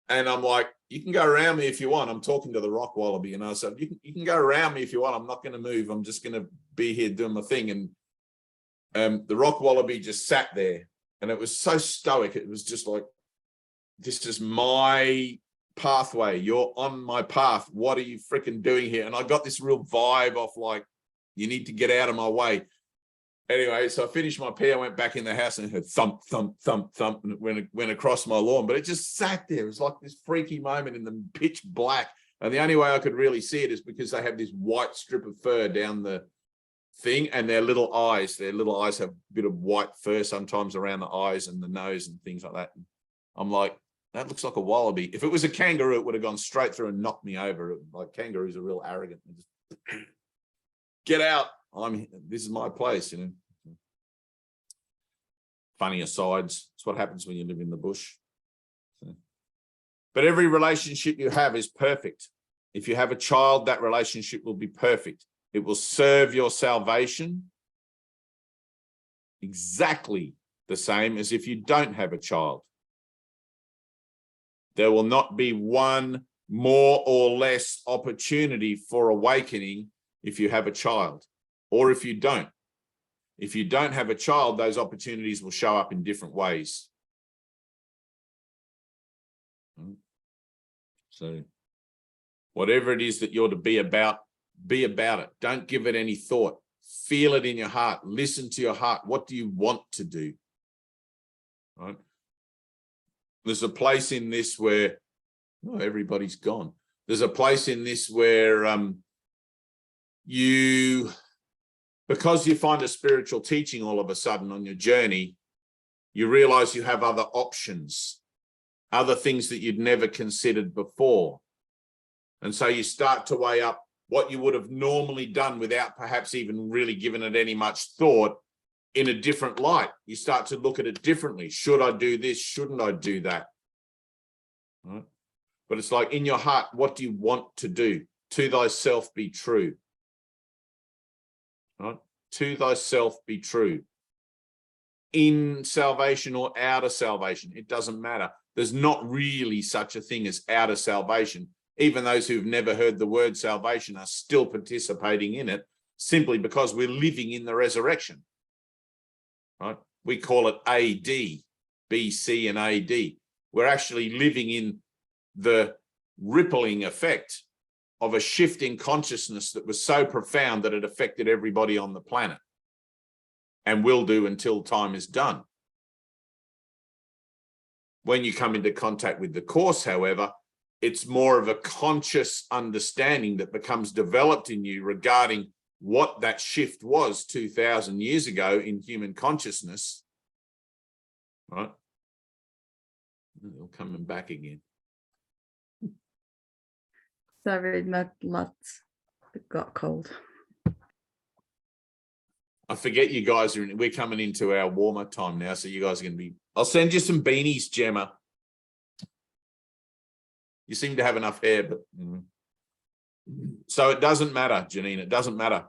And I'm like, you can go around me if you want. I'm talking to the rock wallaby, and I said, you can go around me if you want. I'm not going to move. I'm just going to be here doing my thing. And the rock wallaby just sat there, and it was so stoic. It was just like, this is my pathway. You're on my path. What are you freaking doing here? And I got this real vibe off, like, you need to get out of my way. Anyway, so I finished my pee. I went back in the house and heard thump, thump, thump, thump, and it went across my lawn. But it just sat there. It was like this freaky moment in the pitch black. And the only way I could really see it is because they have this white strip of fur down the thing, and their little eyes have a bit of white fur sometimes around the eyes and the nose and things like that. And I'm like, that looks like a wallaby. If it was a kangaroo, it would have gone straight through and knocked me over. Like kangaroos are real arrogant. Just, get out. This is my place, you know. Funny asides. It's what happens when you live in the bush. So. But every relationship you have is perfect. If you have a child, that relationship will be perfect. It will serve your salvation exactly the same as if you don't have a child. There will not be one more or less opportunity for awakening if you have a child, or if you don't. If you don't have a child, those opportunities will show up in different ways. So whatever it is that you're to be about it. Don't give it any thought. Feel it in your heart. Listen to your heart. What do you want to do? Right? There's a place in this where everybody's gone. There's a place in this where because you find a spiritual teaching all of a sudden on your journey, you realize you have other options, other things that you'd never considered before. And so you start to weigh up what you would have normally done without perhaps even really giving it any much thought in a different light. You start to look at it differently. Should I do this? Shouldn't I do that? Right? But it's like in your heart, what do you want to do? To thyself be true. Right? To thyself be true. In salvation or out of salvation, it doesn't matter. There's not really such a thing as out of salvation. Even those who've never heard the word salvation are still participating in it simply because we're living in the resurrection. Right? We call it AD, BC and AD. We're actually living in the rippling effect of a shift in consciousness that was so profound that it affected everybody on the planet and will do until time is done. When you come into contact with the Course, however, it's more of a conscious understanding that becomes developed in you regarding what that shift was 2,000 years ago in human consciousness. Right? They're coming back again. Sorry, my nuts got cold. I forget you guys we're coming into our warmer time now, so you guys are going to be. I'll send you some beanies, Gemma. You seem to have enough hair, but so it doesn't matter, Janine. It doesn't matter.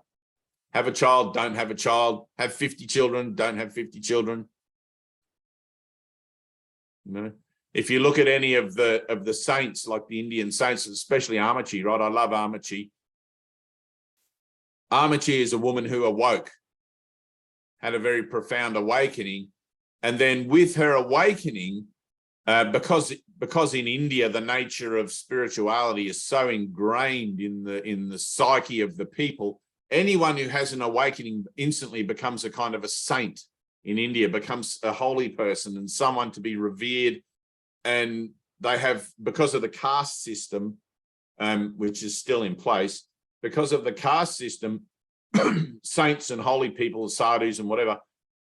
Have a child, don't have a child. Have 50 children, don't have 50 children. You know, if you look at any of the saints, like the Indian saints, especially Amachi, right? I love Amachi. Amachi is a woman who awoke, had a very profound awakening, and then with her awakening, because in India the nature of spirituality is so ingrained in the psyche of the people, anyone who has an awakening instantly becomes a kind of a saint in India, becomes a holy person and someone to be revered. And they have, because of the caste system, which is still in place, because of the caste system, saints and holy people, sadhus and whatever,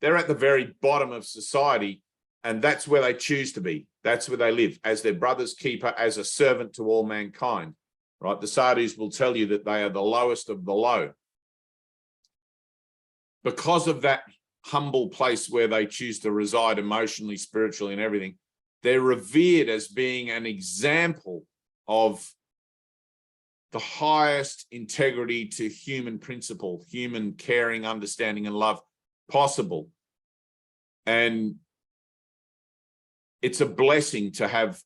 they're at the very bottom of society, and that's where they choose to be. That's where they live, as their brother's keeper, as a servant to all mankind, right? The sadhus will tell you that they are the lowest of the low. Because of that humble place where they choose to reside emotionally, spiritually, and everything, they're revered as being an example of the highest integrity to human principle, human caring, understanding, and love possible. And it's a blessing to have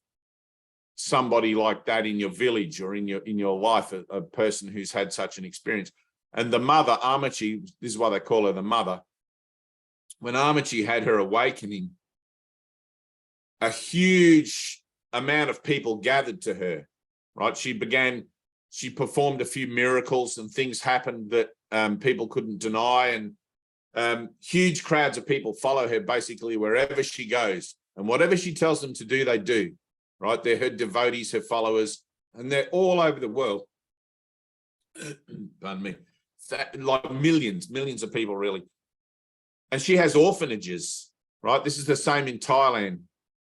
somebody like that in your village or in your life, a person who's had such an experience. And the mother, Amachi, this is why they call her the mother. When Amachi had her awakening, a huge amount of people gathered to her, right? She performed a few miracles and things happened that people couldn't deny. And huge crowds of people follow her basically wherever she goes. And whatever she tells them to do, they do, right? They're her devotees, her followers, and they're all over the world. Pardon me. Like millions of people, really. And she has orphanages, right? This is the same in Thailand.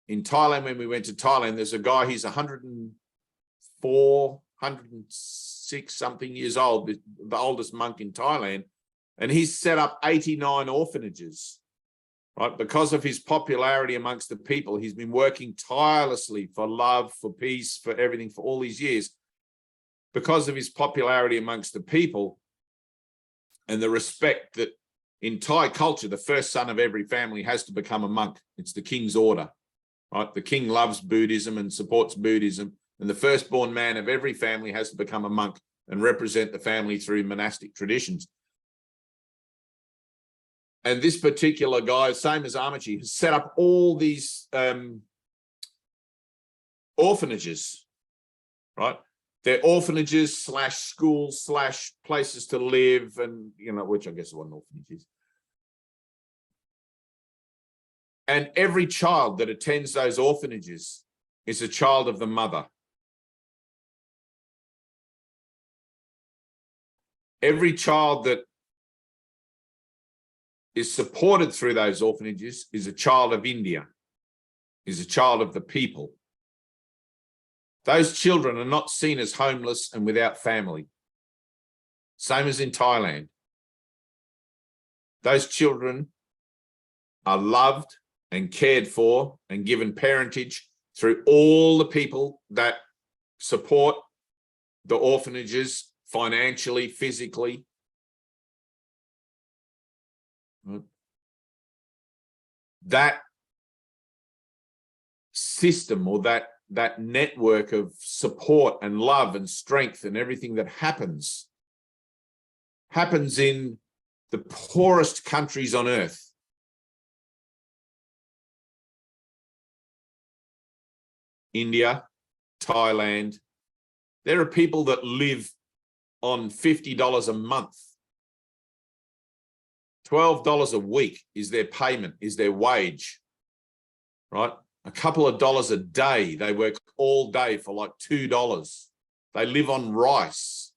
in Thailand, when we went to Thailand, there's a guy, he's 104, 106 something years old, the oldest monk in Thailand, and he's set up 89 orphanages, right? Because of his popularity amongst the people, he's been working tirelessly for love, for peace, for everything, for all these years. Because of his popularity amongst the people and the respect that in Thai culture, the first son of every family has to become a monk. It's the king's order, right? The king loves Buddhism and supports Buddhism, and the firstborn man of every family has to become a monk and represent the family through monastic traditions. And this particular guy, same as Amachi, has set up all these orphanages, right? They're orphanages / schools / places to live, and, you know, which I guess is what an orphanage is. And every child that attends those orphanages is a child of the mother. Every child that is supported through those orphanages is a child of India, is a child of the people. Those children are not seen as homeless and without family. Same as in Thailand. Those children are loved and cared for and given parentage through all the people that support the orphanages financially, physically. That system, or that network of support and love and strength and everything that happens in the poorest countries on earth. India, Thailand. There are people that live on $50 a month. $12 a week is their payment, is their wage, right? A couple of dollars a day. They work all day for like $2. They live on rice,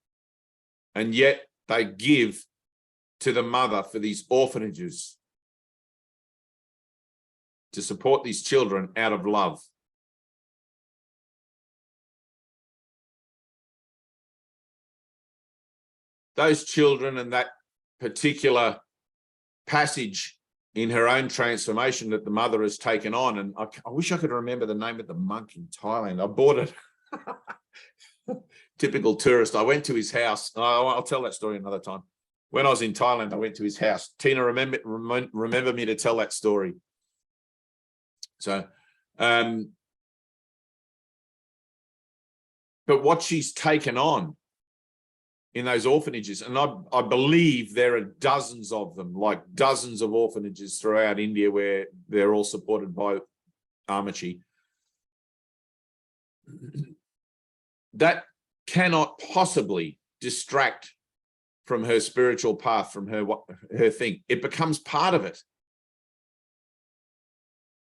and yet they give to the mother for these orphanages to support these children out of love. Those children, and that particular passage in her own transformation that the mother has taken on, and I wish I could remember the name of the monk in Thailand. I bought it. Typical tourist. I went to his house. I'll tell that story another time. When I was in Thailand, I went to his house. Tina, remember me to tell that story. So, but what she's taken on in those orphanages, and I believe there are dozens of them, like dozens of orphanages throughout India where they're all supported by Amachi. That cannot possibly distract from her spiritual path, from her thing. It becomes part of it.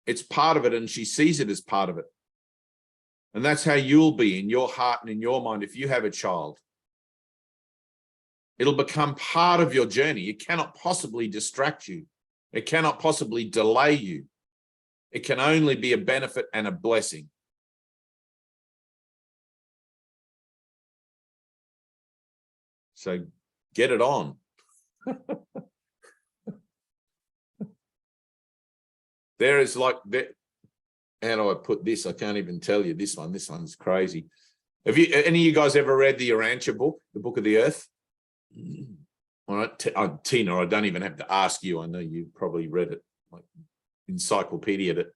It's part of it, and she sees it as part of it. And that's how you'll be in your heart and in your mind if you have a child. It'll become part of your journey. It cannot possibly distract you. It cannot possibly delay you. It can only be a benefit and a blessing. So get it on. There is like that. How do I put this? I can't even tell you this one. This one's crazy. Have you, any of you guys ever read the Morantia book, the Book of the Earth? All right, Tina, I don't even have to ask you. I know you probably read it, like encyclopedia'd it.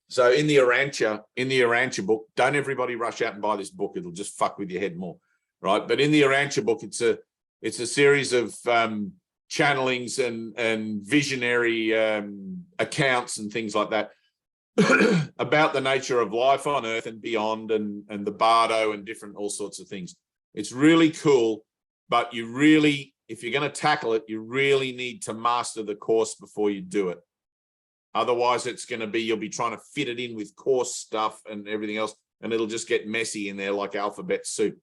So in the Morantia book, don't everybody rush out and buy this book. It'll just fuck with your head more, right? But in the Morantia book, it's a series of channelings and visionary accounts and things like that about the nature of life on Earth and beyond, and the bardo and different all sorts of things. It's really cool. But you really, if you're going to tackle it, you really need to master the course before you do it. Otherwise, it's going to be, you'll be trying to fit it in with course stuff and everything else, and it'll just get messy in there like alphabet soup,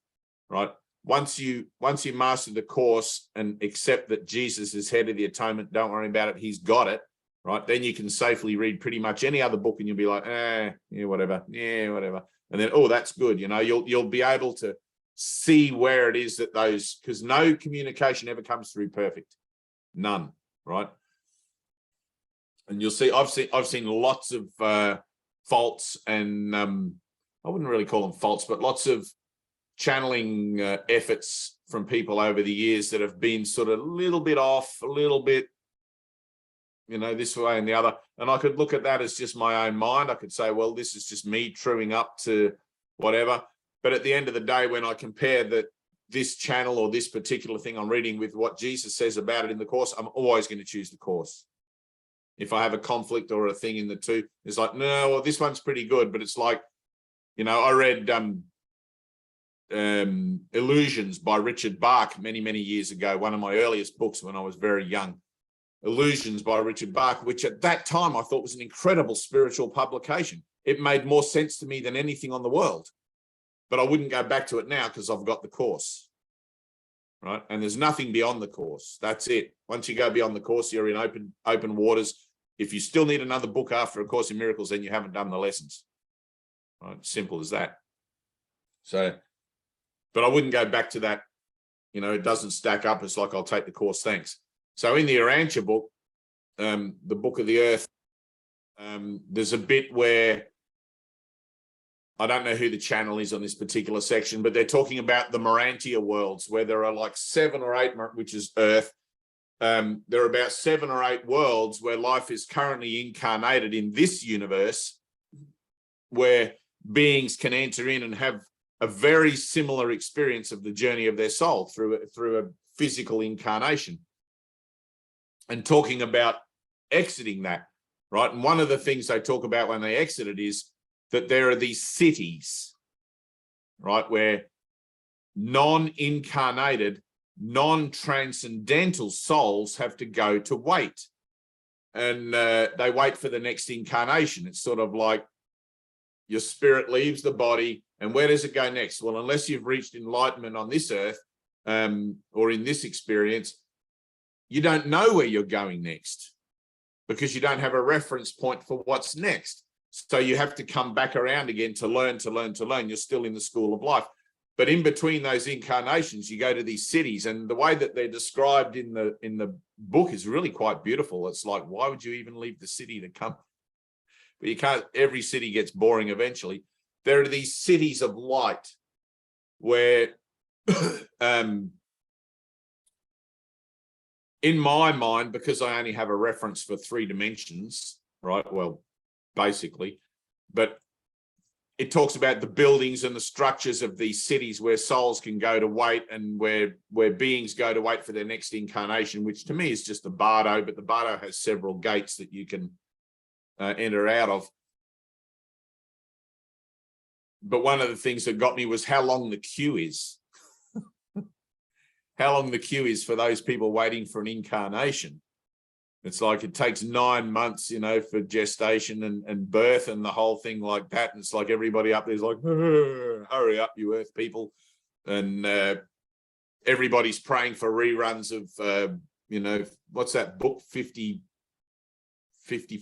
right? Once you master the course and accept that Jesus is head of the atonement, don't worry about it. He's got it. right? Then you can safely read pretty much any other book and you'll be like, yeah, whatever. And then, oh, that's good. You'll be able to see where it is that those, because no communication ever comes through perfect. None, right? And you'll see, I've seen lots of faults, and I wouldn't really call them faults, but lots of channeling efforts from people over the years that have been sort of a little bit off, a little bit, this way and the other. And I could look at that as just my own mind. I could say, well, this is just me truing up to whatever. But at the end of the day, when I compare this channel or this particular thing I'm reading with what Jesus says about it in the Course, I'm always going to choose the Course. If I have a conflict or a thing in the two, it's like, no, well, this one's pretty good. But it's like, I read Illusions by Richard Bach many, many years ago, one of my earliest books when I was very young. Illusions by Richard Bach, which at that time I thought was an incredible spiritual publication. It made more sense to me than anything on the world. But I wouldn't go back to it now because I've got the Course, right? And there's nothing beyond the Course. That's it. Once you go beyond the Course, you're in open waters. If you still need another book after A Course in Miracles, then you haven't done the lessons, right? Simple as that. So, but I wouldn't go back to that. It doesn't stack up. It's like, I'll take the Course, thanks. So in the Morantia book, the Book of the Earth, there's a bit where, I don't know who the channel is on this particular section, but they're talking about the Morantia Worlds, where there are like 7 or 8, which is Earth. There are about 7 or 8 worlds where life is currently incarnated in this universe, where beings can enter in and have a very similar experience of the journey of their soul through a physical incarnation, and talking about exiting that, right? And one of the things they talk about when they exit it is that there are these cities, right, where non-incarnated, non-transcendental souls have to go to wait. And they wait for the next incarnation. It's sort of like your spirit leaves the body, and where does it go next? Well, unless you've reached enlightenment on this earth or in this experience, you don't know where you're going next because you don't have a reference point for what's next. So you have to come back around again to learn. You're still in the school of life. But in between those incarnations, you go to these cities, and the way that they're described in the book is really quite beautiful. It's like, why would you even leave the city to come? But you can't, every city gets boring eventually. There are these cities of light where in my mind, because I only have a reference for 3 dimensions, right? Well, basically, but it talks about the buildings and the structures of these cities where souls can go to wait, and where beings go to wait for their next incarnation, which to me is just the bardo, but the bardo has several gates that you can enter out of. But one of the things that got me was how long the queue is. How long the queue is for those people waiting for an incarnation. It's like it takes 9 months, for gestation and birth and the whole thing like that. And it's like everybody up there's like, hurry up, you earth people. And everybody's praying for reruns of, what's that book, 50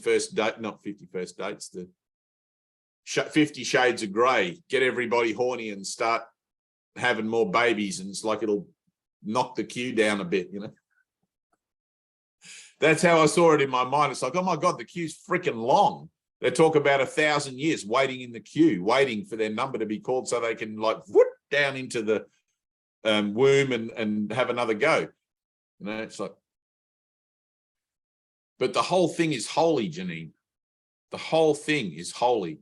First Date, not 50 First Dates, the 50 Shades of Grey. Get everybody horny and start having more babies. And it's like it'll knock the queue down a bit, That's how I saw it in my mind. It's like, oh my God, the queue's freaking long. They talk about 1,000 years waiting in the queue, waiting for their number to be called so they can like whoop down into the womb and have another go. It's like, but the whole thing is holy, Janine. The whole thing is holy,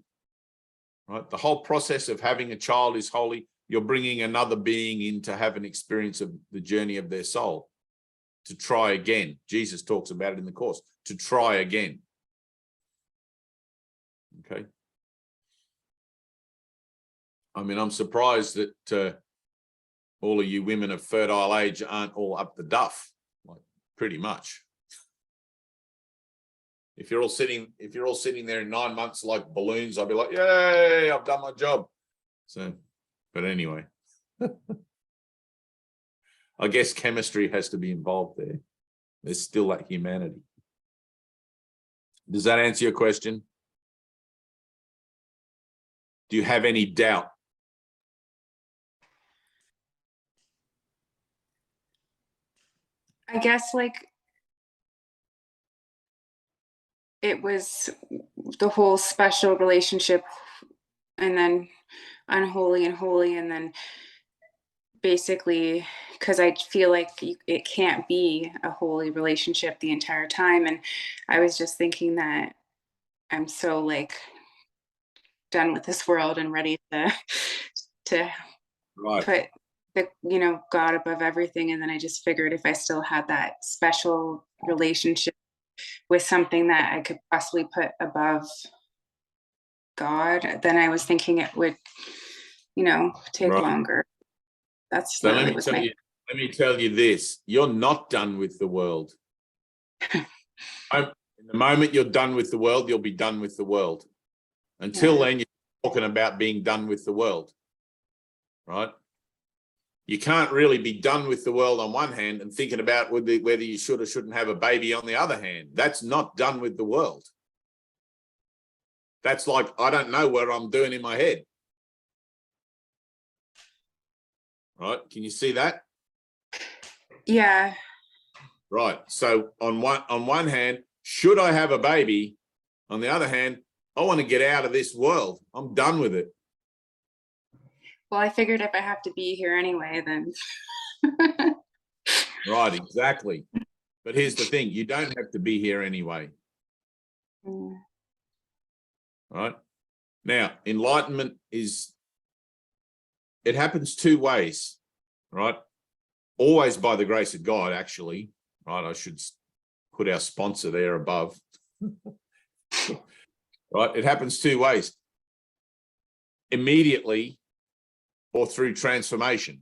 right? The whole process of having a child is holy. You're bringing another being in to have an experience of the journey of their soul, to try again. Jesus talks about it in the Course, to try again. Okay. I mean, I'm surprised that all of you women of fertile age aren't all up the duff, like pretty much. If you're all sitting there in 9 months like balloons, I'll be like, yay, I've done my job. So, but anyway, I guess chemistry has to be involved there. There's still that humanity. Does that answer your question? Do you have any doubt? I guess like it was the whole special relationship and then unholy and holy, and then basically because I feel like it can't be a holy relationship the entire time. And I was just thinking that I'm so like done with this world and ready to Right. put the, you know, God above everything. And then I just figured if I still had that special relationship with something that I could possibly put above God, then I was thinking it would, you know, take Right. longer. That's So literally was my. let me tell you this, you're not done with the world. In the moment you're done with the world, you'll be done with the world. Until then, you're talking about being done with the world, right? You can't really be done with the world on one hand and thinking about whether you should or shouldn't have a baby on the other hand. That's not done with the world. That's like, I don't know what I'm doing in my head. Right? Can you see that? Yeah. Right. So on one hand, should I have a baby? On the other hand, I want to get out of this world. I'm done with it. Well, I figured if I have to be here anyway, then. Right, exactly. But here's the thing, you don't have to be here anyway. Right? Now, enlightenment it happens two ways, right? Always by the grace of God, actually, right? I should put our sponsor there above. Right? It happens two ways. Immediately or through transformation.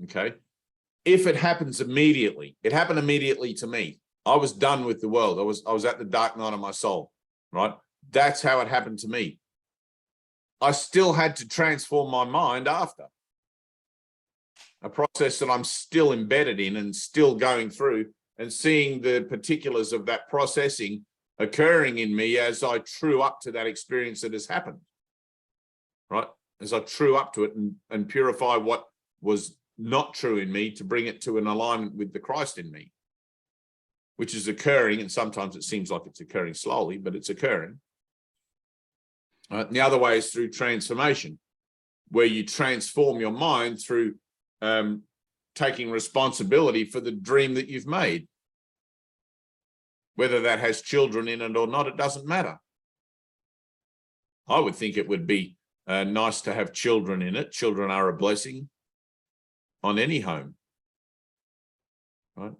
Okay? If it happens immediately, it happened immediately to me. I was done with the world. I was at the dark night of my soul, right? That's how it happened to me. I still had to transform my mind after. A process that I'm still embedded in and still going through and seeing the particulars of that processing occurring in me as I true up to that experience that has happened, right? As I true up to it and purify what was not true in me to bring it to an alignment with the Christ in me, which is occurring. And sometimes it seems like it's occurring slowly, but it's occurring. The other way is through transformation, where you transform your mind through taking responsibility for the dream that you've made. Whether that has children in it or not, it doesn't matter. I would think it would be nice to have children in it. Children are a blessing on any home, right?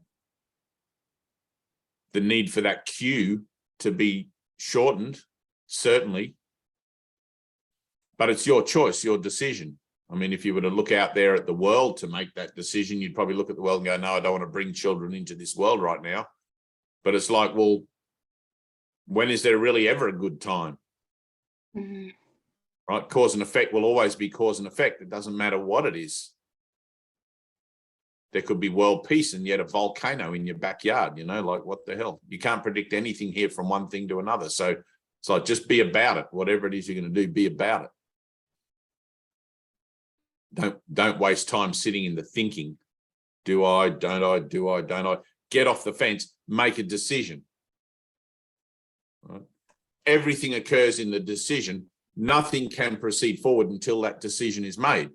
The need for that queue to be shortened, certainly. But it's your choice, your decision. I mean, if you were to look out there at the world to make that decision, you'd probably look at the world and go, no, I don't want to bring children into this world right now. But it's like, well, when is there really ever a good time? Mm-hmm. Right? Cause and effect will always be cause and effect. It doesn't matter what it is. There could be world peace and yet a volcano in your backyard, you know, like what the hell? You can't predict anything here from one thing to another. So it's like, just be about it. Whatever it is you're going to do, be about it. Don't waste time sitting in the thinking. Do I, don't I, do I, don't I? Get off the fence, make a decision. Right? Everything occurs in the decision. Nothing can proceed forward until that decision is made.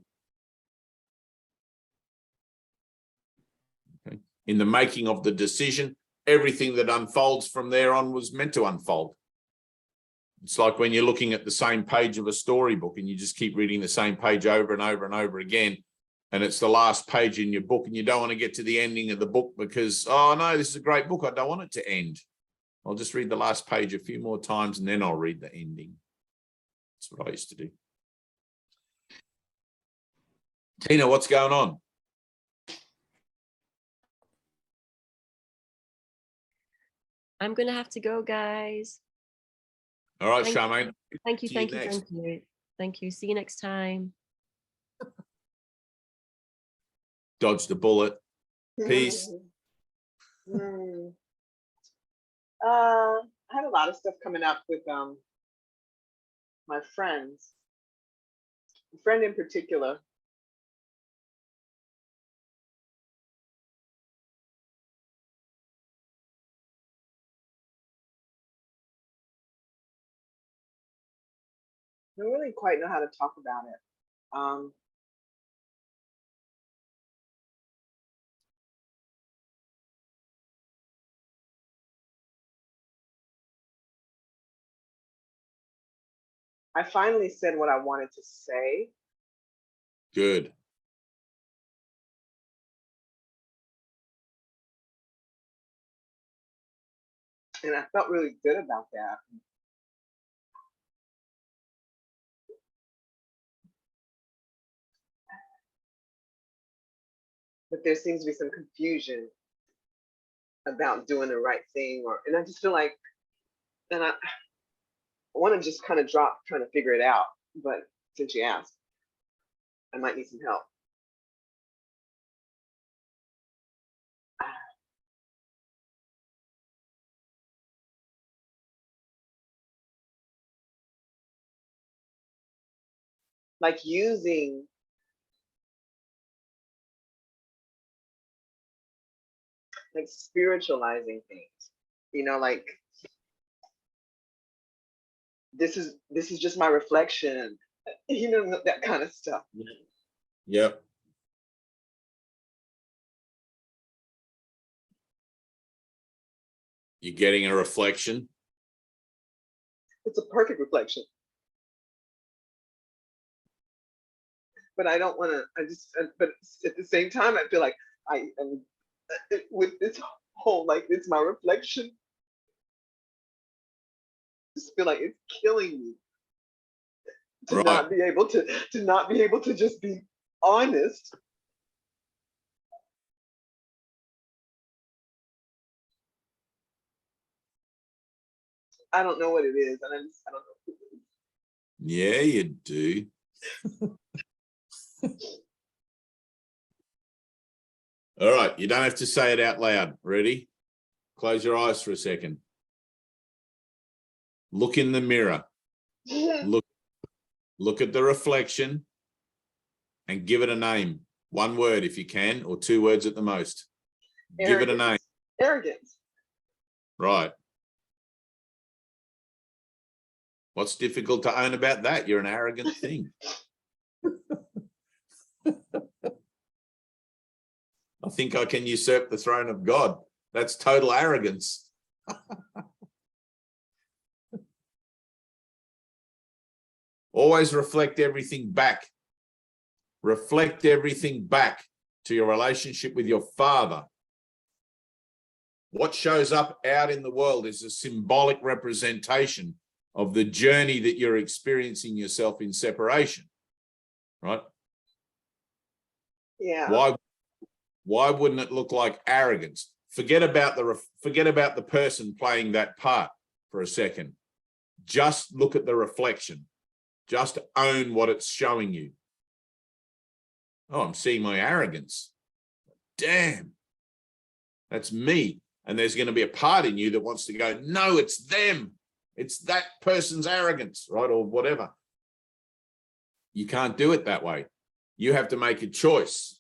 Okay. In the making of the decision, everything that unfolds from there on was meant to unfold. It's like when you're looking at the same page of a storybook and you just keep reading the same page over and over and over again, and it's the last page in your book and you don't want to get to the ending of the book because, oh no, this is a great book, I don't want it to end. I'll just read the last page a few more times and then I'll read the ending. That's what I used to do. Tina, what's going on? I'm going to have to go, guys. All right, Thank Charmaine. Thank you, See you thank you, next. thank you. Thank you. See you next time. Dodged a bullet. Peace. Mm. I had a lot of stuff coming up with my friends. A friend in particular. I don't really quite know how to talk about it. I finally said what I wanted to say. Good. And I felt really good about that. But there seems to be some confusion about doing the right thing, and I just feel like, and I want to just kind of drop trying to figure it out. But since you asked, I might need some help. Like using like spiritualizing things, like this is just my reflection, that kind of stuff. Yep. You're getting a reflection. It's a perfect reflection. But I don't want to, but at the same time, I feel like I am with this whole, like, it's my reflection. I just feel like it's killing me to Right. not be able to just be honest. I don't know what it is, and I don't know what it is. Yeah, you do. All right, you don't have to say it out loud. Ready? Close your eyes for a second. Look in the mirror. Look at the reflection and give it a name. One word if you can, or 2 words at the most. Give it a name. Arrogance. Right. What's difficult to own about that? You're an arrogant thing. I think I can usurp the throne of God. That's total arrogance. Always reflect everything back. Reflect everything back to your relationship with your Father. What shows up out in the world is a symbolic representation of the journey that you're experiencing yourself in separation, right? Yeah. Why wouldn't it look like arrogance? Forget about the person playing that part for a second. Just look at the reflection. Just own what it's showing you. Oh, I'm seeing my arrogance. Damn, that's me. And there's going to be a part in you that wants to go, no, it's them. It's that person's arrogance, right? Or whatever. You can't do it that way. You have to make a choice.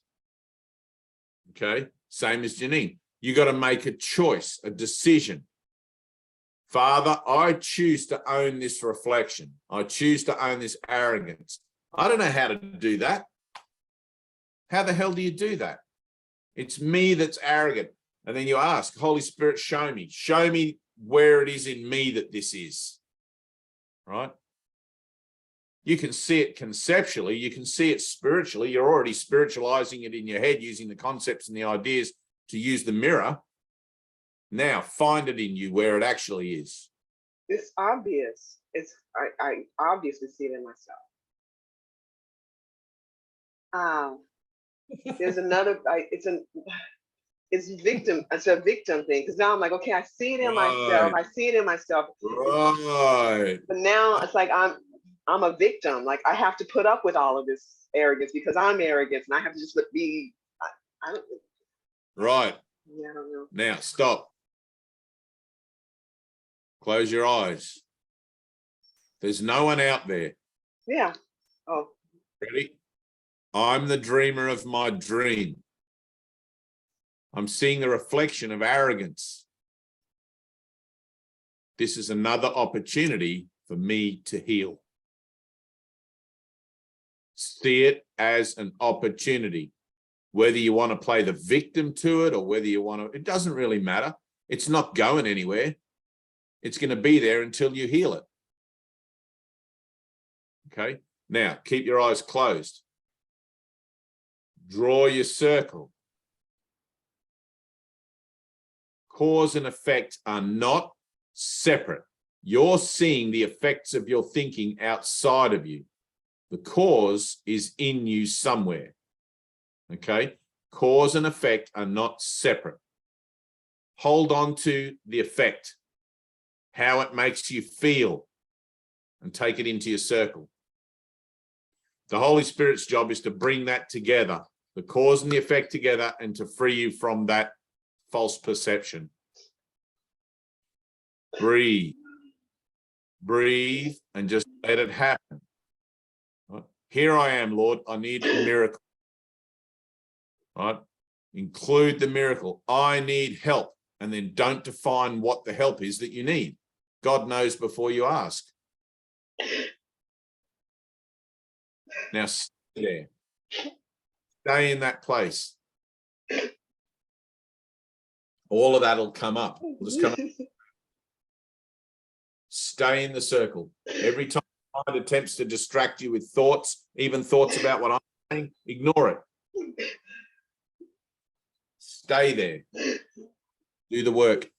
Okay? Same as Janine. You got to make a choice, a decision. Father, I choose to own this reflection. I choose to own this arrogance. I don't know how to do that. How the hell do you do that? It's me that's arrogant. And then you ask, Holy Spirit, show me where it is in me that this is, right? You can see it conceptually. You can see it spiritually. You're already spiritualizing it in your head using the concepts and the ideas to use the mirror. Now find it in you where it actually is. It's obvious. I obviously see it in myself. There's another. It's victim. It's a victim thing, because now I'm like, okay, I see it in myself. I see it in myself. Right. But now it's like I'm a victim. Like I have to put up with all of this arrogance because I'm arrogant, and I have to just be. I don't. Right. Yeah, I don't know. Now stop. Close your eyes. There's no one out there. Yeah. Oh, Ready? I'm the dreamer of my dream. I'm seeing the reflection of arrogance. This is another opportunity for me to heal. See it as an opportunity. Whether you want to play the victim to it or whether you want to, it doesn't really matter. It's not going anywhere. It's going to be there until you heal it. Okay. Now, keep your eyes closed. Draw your circle. Cause and effect are not separate. You're seeing the effects of your thinking outside of you. The cause is in you somewhere. Okay? Cause and effect are not separate. Hold on to the effect, how it makes you feel, and take it into your circle. The Holy Spirit's job is to bring that together, the cause and the effect together, and to free you from that false perception. Breathe. Breathe and just let it happen. Right? Here I am, Lord. I need a miracle. Right? Include the miracle. I need help. And then don't define what the help is that you need. God knows before you ask. Now stay there. Stay in that place. All of that will come up. It'll just come up. Stay in the circle. Every time mind attempts to distract you with thoughts, even thoughts about what I'm saying, ignore it. Stay there. Do the work.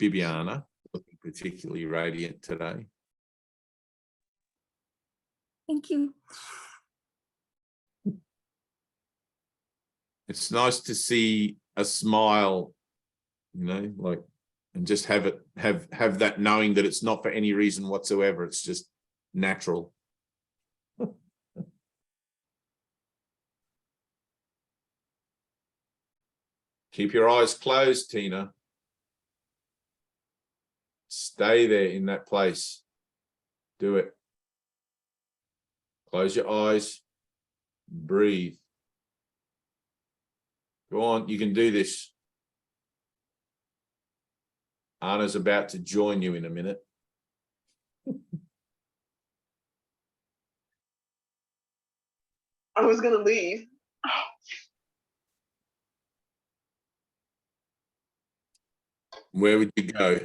Bibiana, looking particularly radiant today. Thank you. It's nice to see a smile, you know, like, and just have it, have that knowing that it's not for any reason whatsoever. It's just natural. Keep your eyes closed, Tina. Stay there in that place. Do it. Close your eyes. Breathe. Go on, you can do this. Anna's about to join you in a minute. I was going to leave. Where would you go?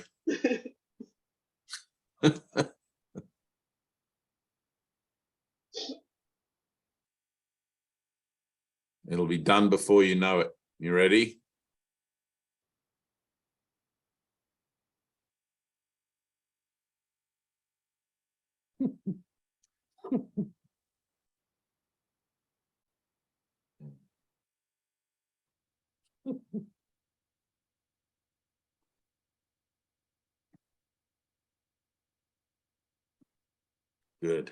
It'll be done before you know it. You ready? Good.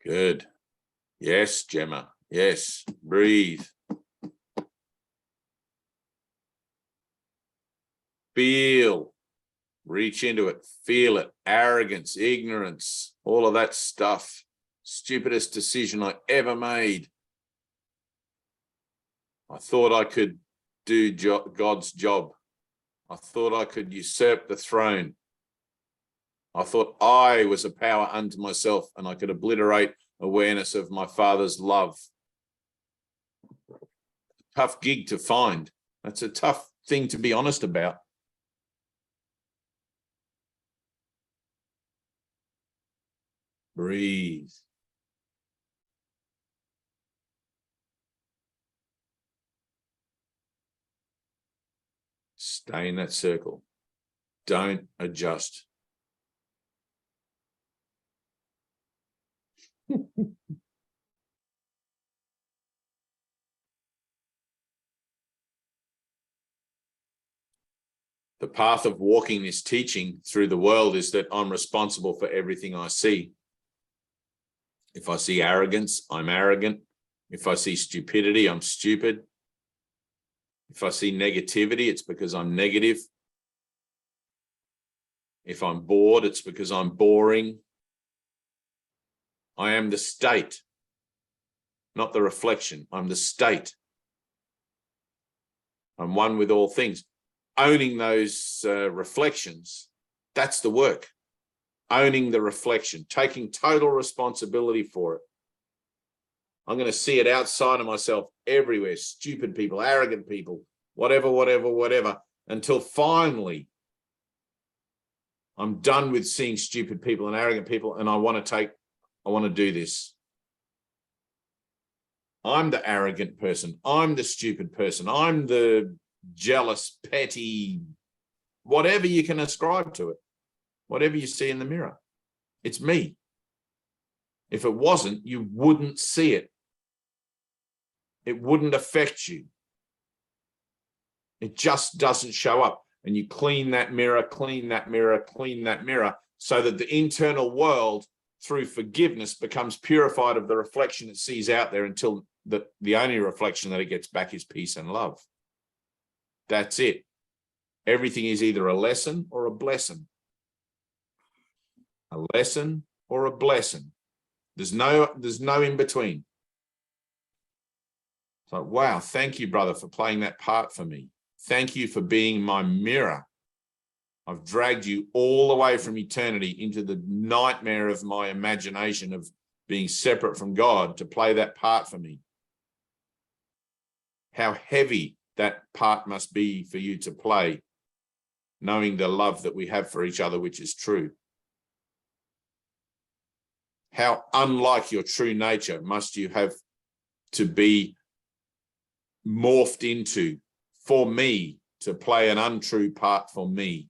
Good. Yes, Gemma. Yes. Breathe. Feel. Reach into it. Feel it. Arrogance, ignorance, all of that stuff. Stupidest decision I ever made. I thought I could do God's job. I thought I could usurp the throne. I thought I was a power unto myself and I could obliterate awareness of my Father's love. Tough gig to find. That's a tough thing to be honest about. Breathe. Stay in that circle. Don't adjust. The path of walking this teaching through the world is that I'm responsible for everything I see. If I see arrogance, I'm arrogant. If I see stupidity, I'm stupid. If I see negativity, it's because I'm negative. If I'm bored, it's because I'm boring. I am the state, not the reflection. I'm the state. I'm one with all things. Owning those reflections, that's the work. Owning the reflection, taking total responsibility for it. I'm going to see it outside of myself everywhere. Stupid people, arrogant people, whatever, until finally I'm done with seeing stupid people and arrogant people, and I want to do this. I'm the arrogant person. I'm the stupid person. I'm the jealous, petty, whatever you can ascribe to it, whatever you see in the mirror. It's me. If it wasn't, you wouldn't see it. It wouldn't affect you. It just doesn't show up. And you clean that mirror, so that the internal world, through forgiveness, becomes purified of the reflection it sees out there, until the only reflection that it gets back is peace and love. That's it. Everything is either a lesson or a blessing. A lesson or a blessing. There's no in between. So, wow, thank you, brother, for playing that part for me. Thank you for being my mirror. I've dragged you all the way from eternity into the nightmare of my imagination of being separate from God to play that part for me. How heavy that part must be for you to play, knowing the love that we have for each other, which is true. How unlike your true nature must you have to be morphed into for me to play an untrue part for me.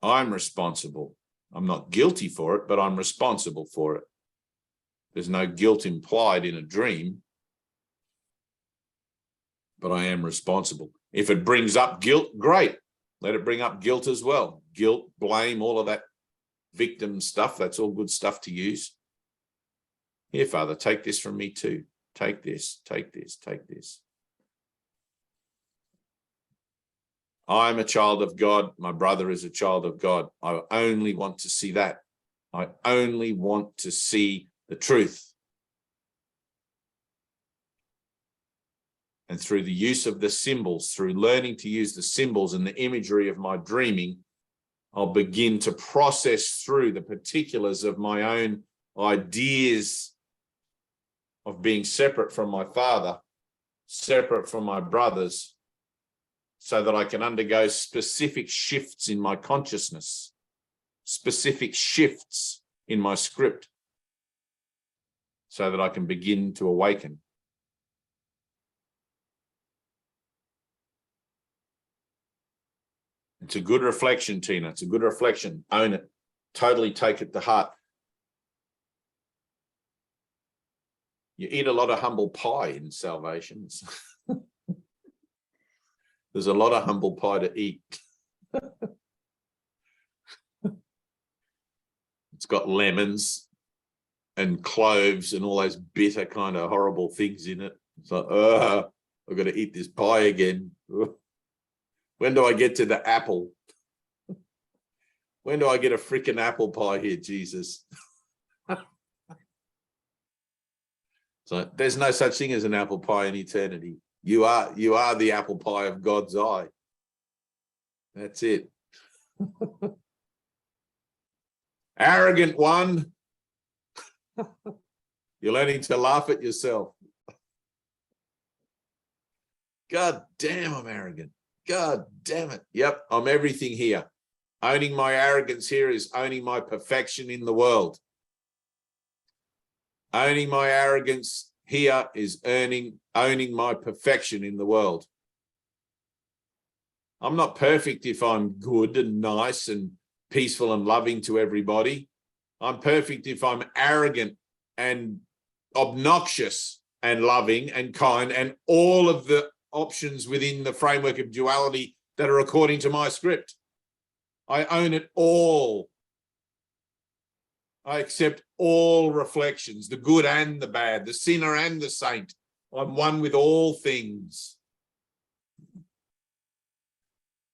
I'm responsible. I'm not guilty for it, but I'm responsible for it. There's no guilt implied in a dream, but I am responsible. If it brings up guilt, great. Let it bring up guilt as well. Guilt, blame, all of that victim stuff, that's all good stuff to use. Here, Father, take this from me too. Take this, take this, take this. I'm a child of God. My brother is a child of God. I only want to see that. I only want to see the truth. And through the use of the symbols, through learning to use the symbols and the imagery of my dreaming, I'll begin to process through the particulars of my own ideas of being separate from my father, separate from my brothers, so that I can undergo specific shifts in my consciousness, specific shifts in my script, so that I can begin to awaken. It's a good reflection, Tina. It's a good reflection. Own it. Totally take it to heart. You eat a lot of humble pie in salvation. There's a lot of humble pie to eat. It's got lemons and cloves and all those bitter kind of horrible things in it. It's like, I've got to eat this pie again. When do I get to the apple? When do I get a freaking apple pie here, Jesus? So there's no such thing as an apple pie in eternity. You are the apple pie of God's eye. That's it. Arrogant one. You're learning to laugh at yourself. God damn, I'm arrogant. God damn it. Yep, I'm everything here. Owning my arrogance here is owning my perfection in the world. Owning my arrogance here is owning my perfection in the world. I'm not perfect if I'm good and nice and peaceful and loving to everybody. I'm perfect if I'm arrogant and obnoxious and loving and kind and all of the options within the framework of duality that are according to my script. I own it all. I accept all reflections, the good and the bad, the sinner and the saint. I'm one with all things.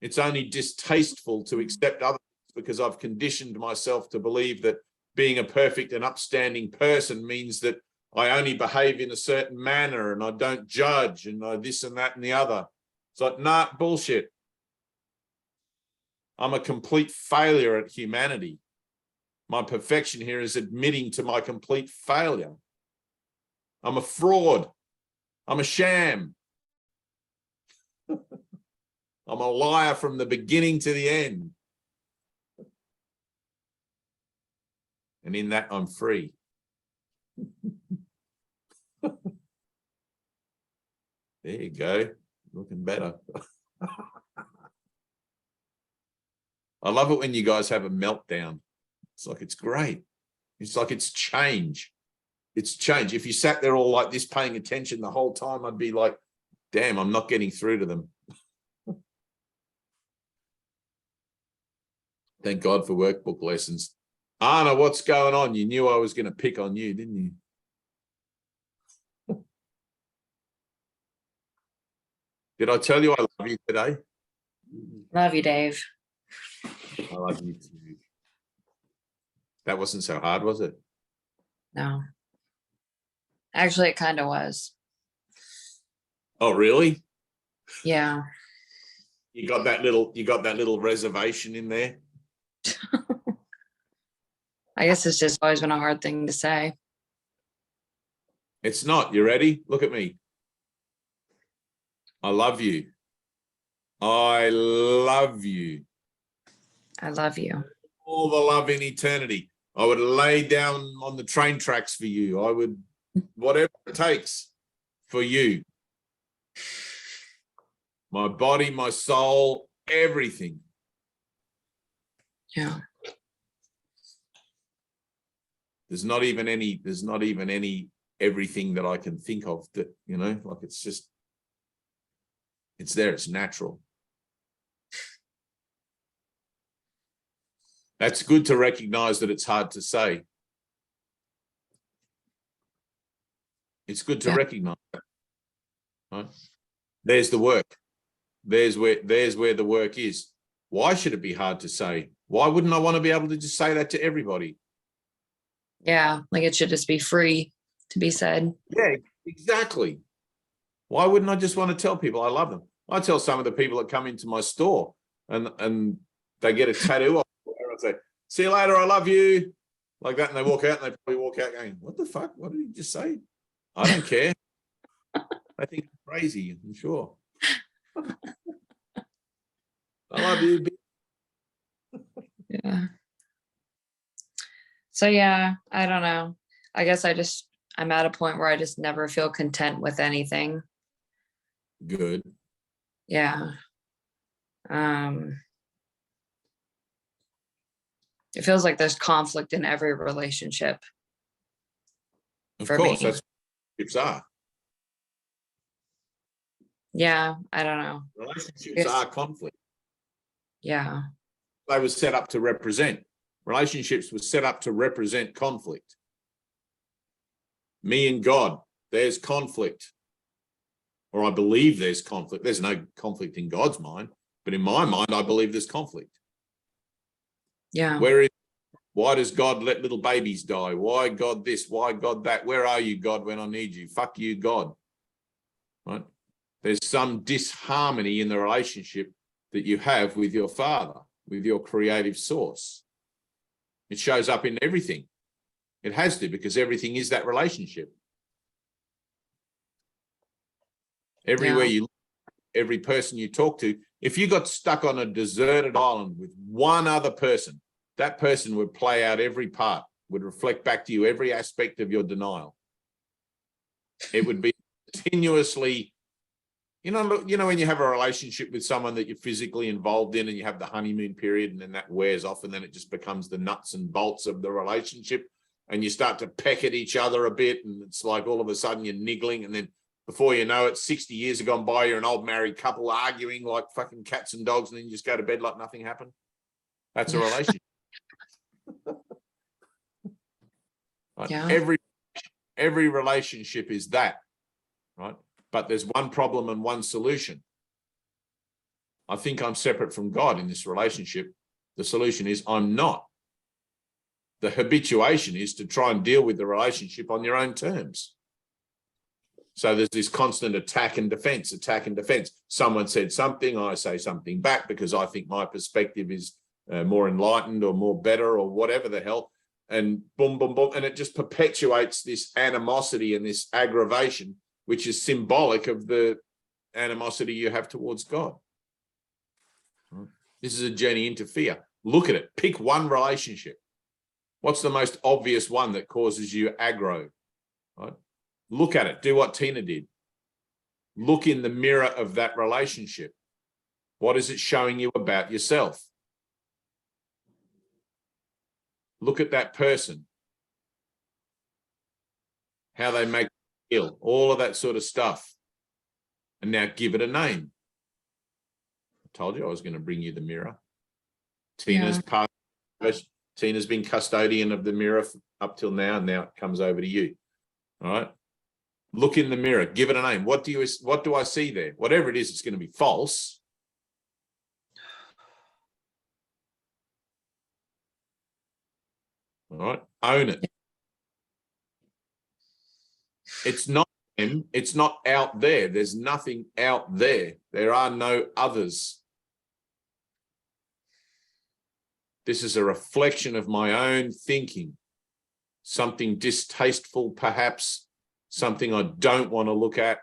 It's only distasteful to accept others because I've conditioned myself to believe that being a perfect and upstanding person means that I only behave in a certain manner and I don't judge and I this and that and the other. It's like, nah, bullshit. I'm a complete failure at humanity. My perfection here is admitting to my complete failure. I'm a fraud. I'm a sham. I'm a liar from the beginning to the end. And in that, I'm free. There you go. Looking better. I love it when you guys have a meltdown. It's like, it's great. It's like it's change. It's change. If you sat there all like this paying attention the whole time, I'd be like, damn, I'm not getting through to them. Thank God for workbook lessons. Anna, what's going on? You knew I was going to pick on you, didn't you? Did I tell you I love you today? Love you, Dave. I love you too. That wasn't so hard, was it? No. Actually, it kind of was. Oh, really? Yeah. You got that little reservation in there? I guess it's just always been a hard thing to say. It's not. You ready? Look at me. I love you. I love you. I love you. All the love in eternity. I would lay down on the train tracks for you. I would, whatever it takes for you. My body, my soul, everything. Yeah. There's not even any everything that I can think of that, you know, like it's just, it's there, it's natural. That's good to recognize that it's hard to say. It's good to recognize that. Right? There's the work. There's where the work is. Why should it be hard to say? Why wouldn't I want to be able to just say that to everybody? Yeah. Like it should just be free to be said. Yeah, exactly. Why wouldn't I just want to tell people I love them? I tell some of the people that come into my store and they get a tattoo off. I say, see you later, I love you. Like that, and they walk out and they probably walk out going, what the fuck? What did he just say? I don't care. I think it's crazy, I'm sure. I love you. Yeah. So yeah, I don't know. I guess I'm at a point where I just never feel content with anything. Good. Yeah. It feels like there's conflict in every relationship. Of For course, me. that's what relationships are. Yeah, I don't know. Relationships are conflict. Yeah. They were set up to represent. Relationships were set up to represent conflict. Me and God, there's conflict. Or I believe there's conflict. There's no conflict in God's mind, but in my mind, I believe there's conflict. Yeah. Why does God let little babies die? Why God this? Why God that? Where are you, God, when I need you? Fuck you, God. Right? There's some disharmony in the relationship that you have with your Father, with your creative source. It shows up in everything. It has to, because everything is that relationship. Everywhere you look, every person you talk to, if you got stuck on a deserted island with one other person, that person would play out every part, would reflect back to you every aspect of your denial. It would be continuously, you know, when you have a relationship with someone that you're physically involved in and you have the honeymoon period and then that wears off and then it just becomes the nuts and bolts of the relationship. and you start to peck at each other a bit, and it's like all of a sudden you're niggling, and then before you know it, 60 years have gone by, you're an old married couple arguing like fucking cats and dogs, and then you just go to bed like nothing happened. That's a relationship. Right? Yeah. Every relationship is that, right? But there's one problem and one solution. I think I'm separate from God in this relationship. The solution is I'm not. The habituation is to try and deal with the relationship on your own terms. So there's this constant attack and defense, attack and defense. Someone said something, I say something back because I think my perspective is more enlightened or more better or whatever the hell. And boom, boom, boom. And it just perpetuates this animosity and this aggravation, which is symbolic of the animosity you have towards God. This is a journey into fear. Look at it. Pick one relationship. What's the most obvious one that causes you aggro? Right? Look at it. Do what Tina did. Look in the mirror of that relationship. What is it showing you about yourself? Look at that person. How they make you feel. All of that sort of stuff. And now give it a name. I told you I was going to bring you the mirror. Tina's Tina's been custodian of the mirror up till now, and now it comes over to you. All right. Look in the mirror, give it a name. What do I see there? Whatever it is, it's going to be false. All right. Own it. It's not him. It's not out there. There's nothing out there. There are no others. This is a reflection of my own thinking, something distasteful, perhaps, something I don't want to look at,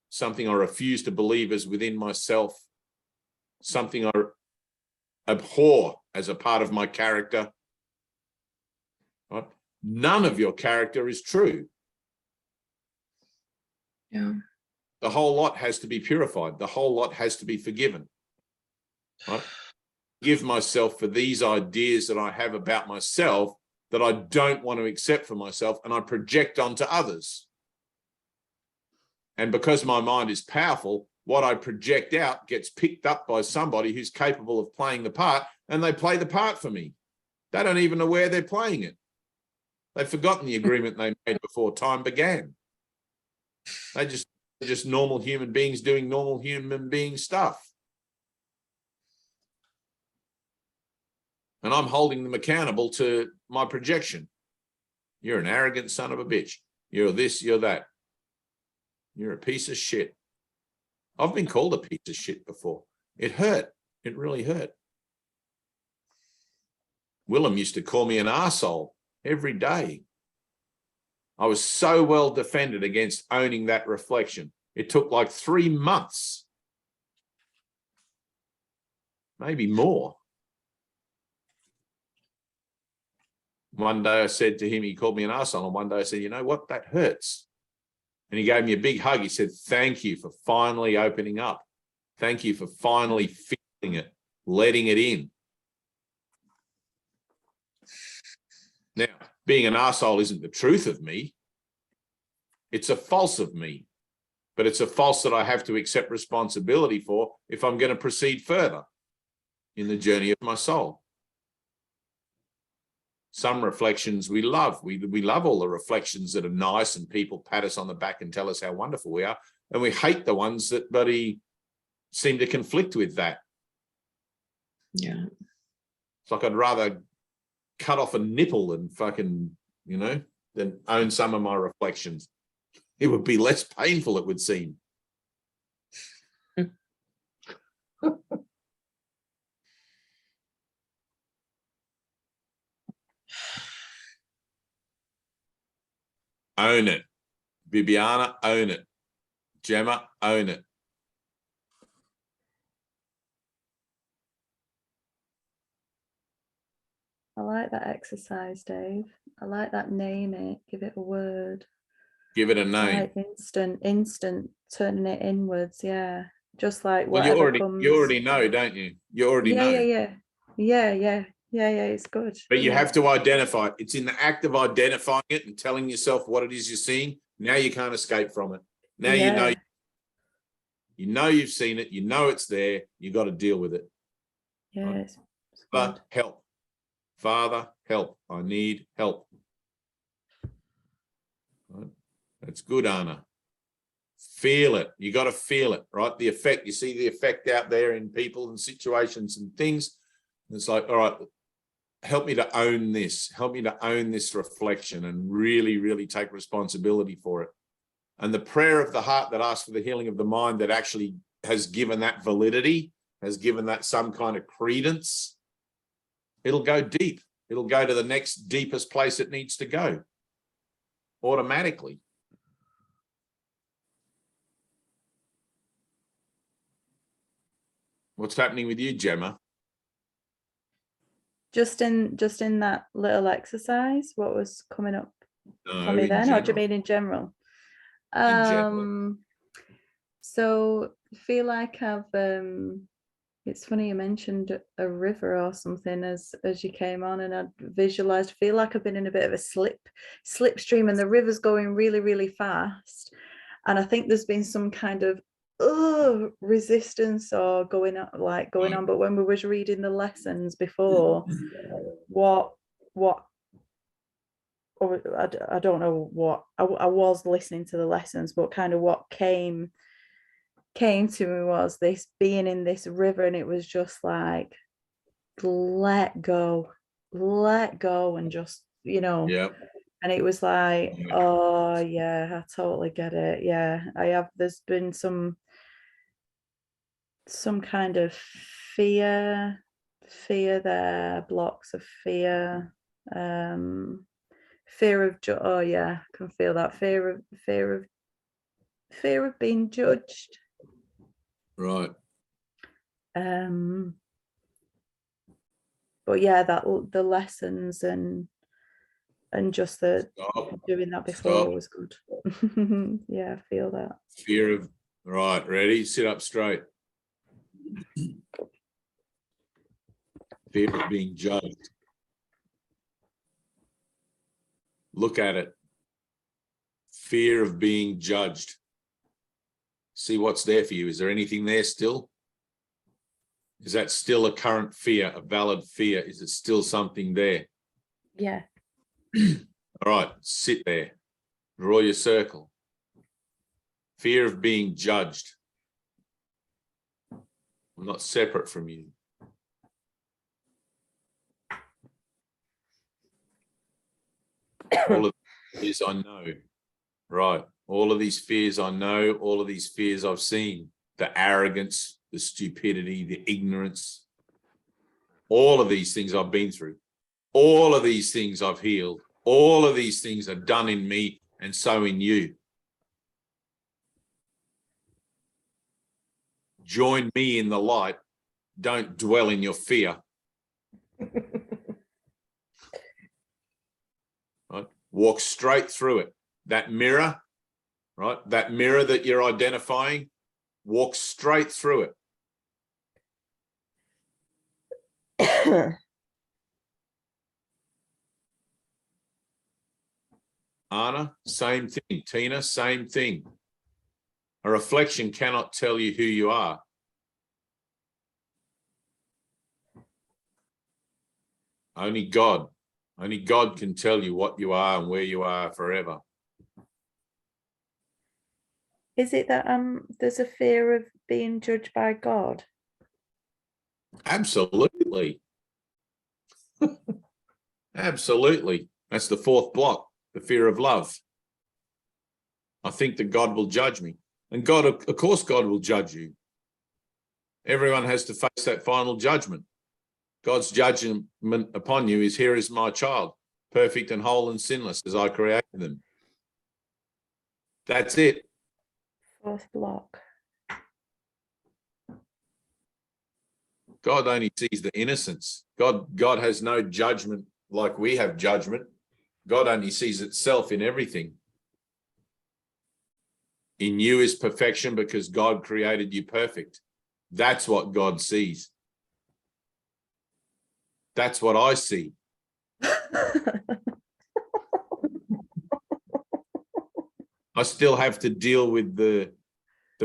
something I refuse to believe is within myself, something I abhor as a part of my character. Right? None of your character is true. Yeah. The whole lot has to be purified. The whole lot has to be forgiven. Right? Give myself for these ideas that I have about myself that I don't want to accept for myself, and I project onto others. And because my mind is powerful, what I project out gets picked up by somebody who's capable of playing the part, and they play the part for me. They don't even know where they're playing it. They've forgotten the agreement they made before time began. They're just normal human beings doing normal human being stuff. And I'm holding them accountable to my projection. You're an arrogant son of a bitch. You're this, you're that. You're a piece of shit. I've been called a piece of shit before. It hurt. It really hurt. Willem used to call me an arsehole every day. I was so well defended against owning that reflection. It took like 3 months. Maybe more. One day I said to him, he called me an arsehole, and one day I said, you know what, that hurts. And he gave me a big hug. He said, thank you for finally opening up. Thank you for finally feeling it, letting it in. Now, being an arsehole isn't the truth of me. It's a false of me, but it's a false that I have to accept responsibility for if I'm going to proceed further in the journey of my soul. Some reflections we love. We love all the reflections that are nice and people pat us on the back and tell us how wonderful we are. And we hate the ones that seem to conflict with that. Yeah. It's like I'd rather cut off a nipple than fucking, than own some of my reflections. It would be less painful, it would seem. Own it. Bibiana, own it. Gemma, own it. I like that exercise, Dave. I like that. Name it, give it a word. Give it a name. I like instant turning it inwards. Yeah, just like Well, whatever comes. you already know, don't you? You already know. Yeah. Yeah, it's good. But you Yeah. have to identify it. It's in the act of identifying it and telling yourself what it is you're seeing. Now you can't escape from it. Now Yeah. you know you've seen it, you know it's there, you got to deal with it. Yeah, Right. it's good. But help. Father, help. I need help. Right. That's good, Anna. Feel it. You got to feel it, right? The effect, you see the effect out there in people and situations and things. It's like, all right, help me to own this. Help me to own this reflection and really, really take responsibility for it. And the prayer of the heart that asks for the healing of the mind that actually has given that validity, has given that some kind of credence, it'll go deep. It'll go to the next deepest place it needs to go automatically. What's happening with you, Gemma? Just in that little exercise, what was coming up for me in then? Or do you general. mean in general? In general. So I feel like I've it's funny you mentioned a river or something as you came on, and I visualized, feel like I've been in a bit of a slipstream, and the river's going really, really fast. And I think there's been some kind of resistance or going on. But when we was reading the lessons before, I don't know what I was listening to the lessons, but kind of what came to me was this being in this river, and it was just like, let go, and just, Yeah. and it was like, oh yeah, I totally get it. Yeah, there's been some kind of fear there, blocks of fear, fear of oh yeah, I can feel that fear of being judged. Right. But yeah, that the lessons and just the Stop. doing that before Stop. was good. Yeah, I feel that. Fear of, right, ready, sit up straight. Fear of being judged. Look at it. Fear of being judged. See what's there for you. Is there anything there still? Is that still a current fear, a valid fear? Is it still something there? Yeah. All right, sit there. Draw your circle. Fear of being judged. I'm not separate from you. All of these I know. Right. All of these fears I know, all of these fears I've seen. The arrogance, the stupidity, the ignorance. All of these things I've been through. All of these things I've healed. All of these things are done in me and so in you. Join me in the light. Don't dwell in your fear. Right? Walk straight through it. That mirror, right? That mirror that you're identifying, walk straight through it. Anna, same thing. Tina, same thing. A reflection cannot tell you who you are. Only God can tell you what you are and where you are forever. Is it that there's a fear of being judged by God? Absolutely. Absolutely. That's the fourth block, the fear of love. I think that God will judge me. And God, of course, God will judge you. Everyone has to face that final judgment. God's judgment upon you is, here is my child, perfect and whole and sinless as I created them. That's it. Fourth block. God only sees the innocence. God has no judgment like we have judgment. God only sees itself in everything. In you is perfection because God created you perfect. That's what God sees. That's what I see. I still have to deal with the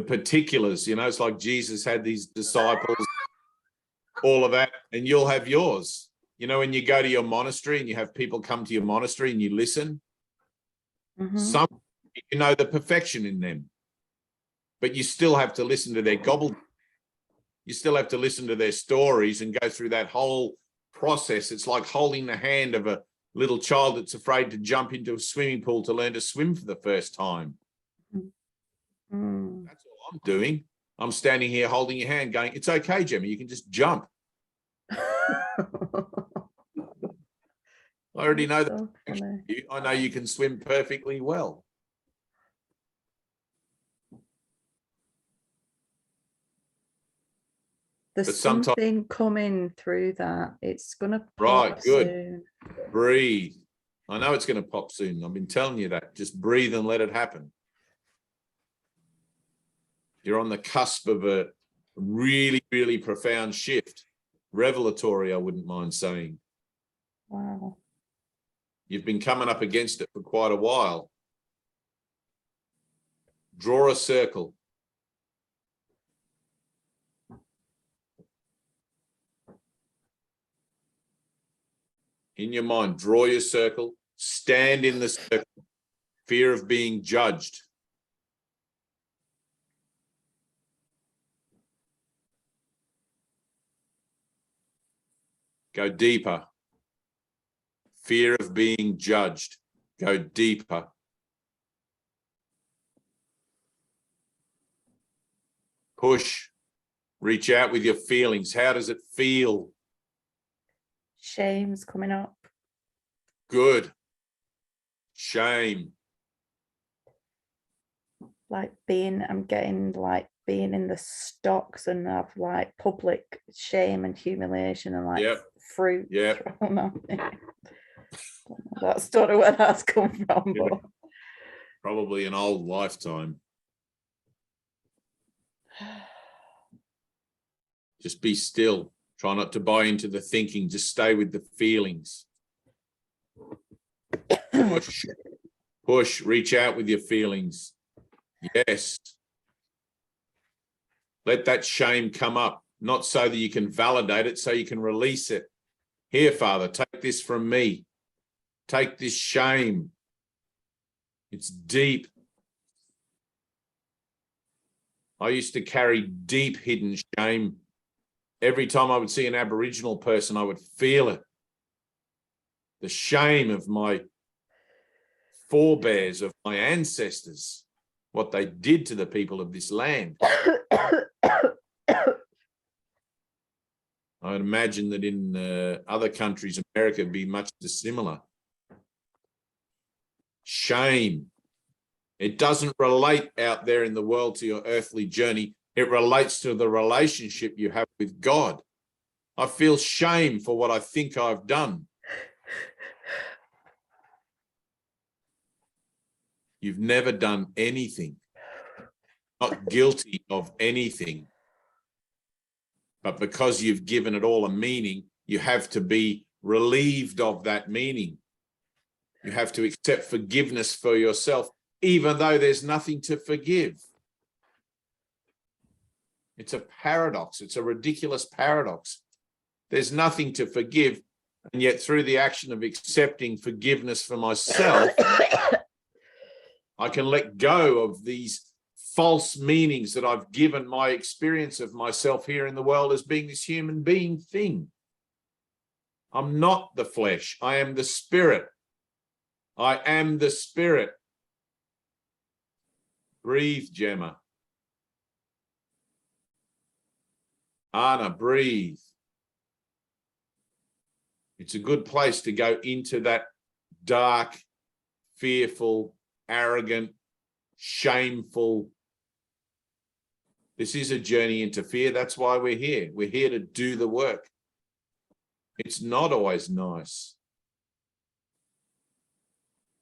particulars, you know. It's like Jesus had these disciples, all of that, and you'll have yours. You know, when you go to your monastery and you have people come to your monastery and you listen, some, you know, the perfection in them, but you still have to listen to their gobble. You still have to listen to their stories and go through that whole process. It's like holding the hand of a little child that's afraid to jump into a swimming pool to learn to swim for the first time. That's all I'm doing. I'm standing here holding your hand going, it's okay, Gemma, you can just jump. I already know that. I know you can swim perfectly well. There's something coming through that. It's gonna pop right, good. soon. Breathe. I know it's going to pop soon. I've been telling you that. Just breathe and let it happen. You're on the cusp of a really, really profound shift. Revelatory, I wouldn't mind saying. Wow. You've been coming up against it for quite a while. Draw a circle. In your mind, draw your circle, stand in the circle. Fear of being judged. Go deeper. Fear of being judged. Go deeper. Push. Reach out with your feelings. How does it feel? Shame's coming up. Good. Shame. Like I'm getting like being in the stocks and have like public shame and humiliation and like fruit thrown on me. That's don't know where that's come from, but probably an old lifetime. Just be still. Try not to buy into the thinking. Just stay with the feelings. Push. Push. Reach out with your feelings. Yes. Let that shame come up, not so that you can validate it, so you can release it. Here, Father, take this from me. Take this shame. It's deep. I used to carry deep hidden shame. Every time I would see an Aboriginal person, I would feel it. The shame of my forebears, of my ancestors, what they did to the people of this land. I would imagine that in other countries, America would be much similar. Shame. It doesn't relate out there in the world to your earthly journey. It relates to the relationship you have with God. I feel shame for what I think I've done. You've never done anything. Not guilty of anything. But because you've given it all a meaning, you have to be relieved of that meaning. You have to accept forgiveness for yourself, even though there's nothing to forgive. It's a paradox. It's a ridiculous paradox. There's nothing to forgive, and yet through the action of accepting forgiveness for myself, I can let go of these false meanings that I've given my experience of myself here in the world as being this human being thing. I'm not the flesh. I am the spirit. I am the spirit. Breathe, Gemma. Anna, breathe. It's a good place to go into that dark, fearful, arrogant, shameful. This is a journey into fear. That's why we're here. We're here to do the work. It's not always nice.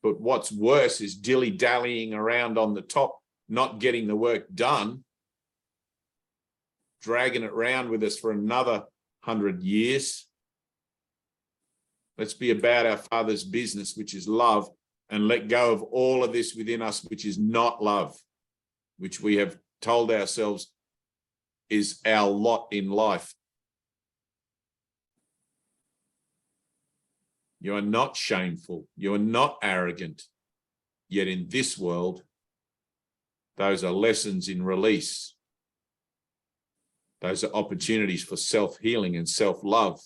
But what's worse is dilly-dallying around on the top, not getting the work done, dragging it around with us for another 100 years. Let's be about our Father's business, which is love, and let go of all of this within us, which is not love, which we have told ourselves is our lot in life. You are not shameful. You are not arrogant. Yet in this world, those are lessons in release. Those are opportunities for self-healing and self-love.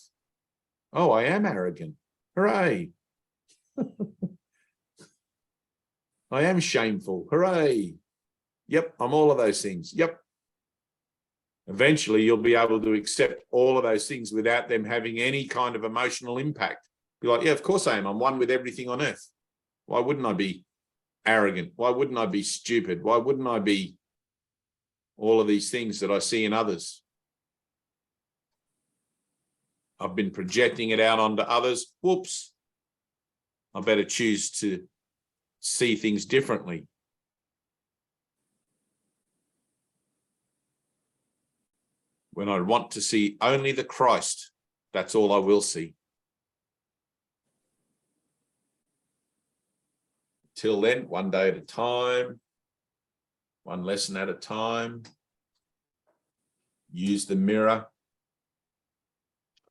Oh, I am arrogant. Hooray. I am shameful. Hooray. Yep, I'm all of those things. Yep. Eventually, you'll be able to accept all of those things without them having any kind of emotional impact. Be like, yeah, of course I am. I'm one with everything on earth. Why wouldn't I be arrogant? Why wouldn't I be stupid? Why wouldn't I be all of these things that I see in others? I've been projecting it out onto others. Whoops. I better choose to see things differently. When I want to see only the Christ, that's all I will see. Till then, one day at a time, one lesson at a time. Use the mirror.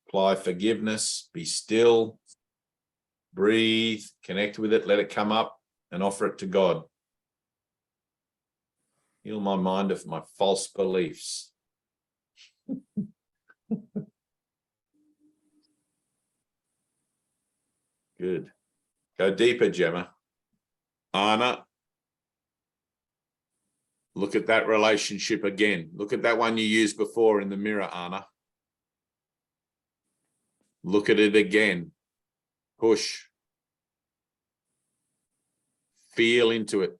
Apply forgiveness. Be still. Breathe. Connect with it. Let it come up and offer it to God. Heal my mind of my false beliefs. Good. Go deeper, Gemma. Anna, look at that relationship again. Look at that one you used before in the mirror, Anna. Look at it again. Push. Feel into it.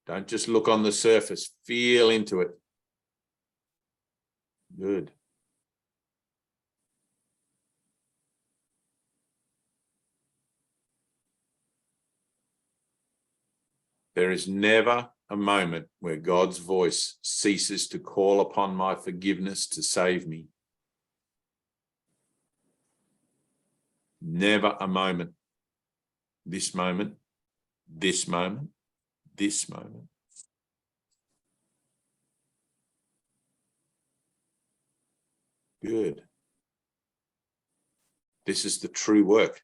Don't just look on the surface. Feel into it. Good. There is never a moment where God's voice ceases to call upon my forgiveness to save me. Never a moment. This moment, this moment, this moment. Good. This is the true work,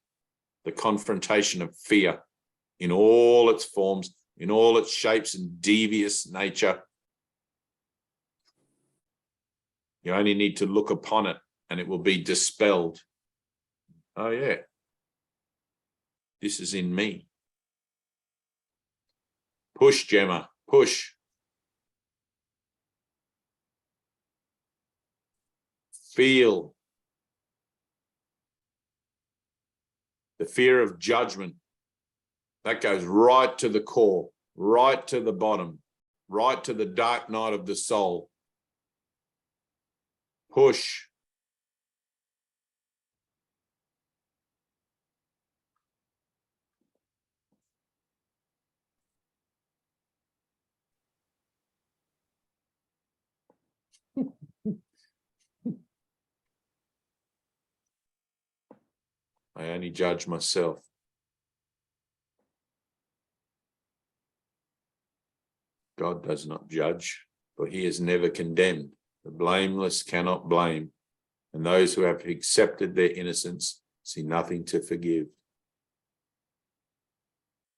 the confrontation of fear in all its forms, in all its shapes and devious nature. You only need to look upon it and it will be dispelled. Oh yeah, this is in me. Push, Gemma, push. Feel the fear of judgment. That goes right to the core, right to the bottom, right to the dark night of the soul. Push. I only judge myself. God does not judge, for he is never condemned. The blameless cannot blame, and those who have accepted their innocence see nothing to forgive.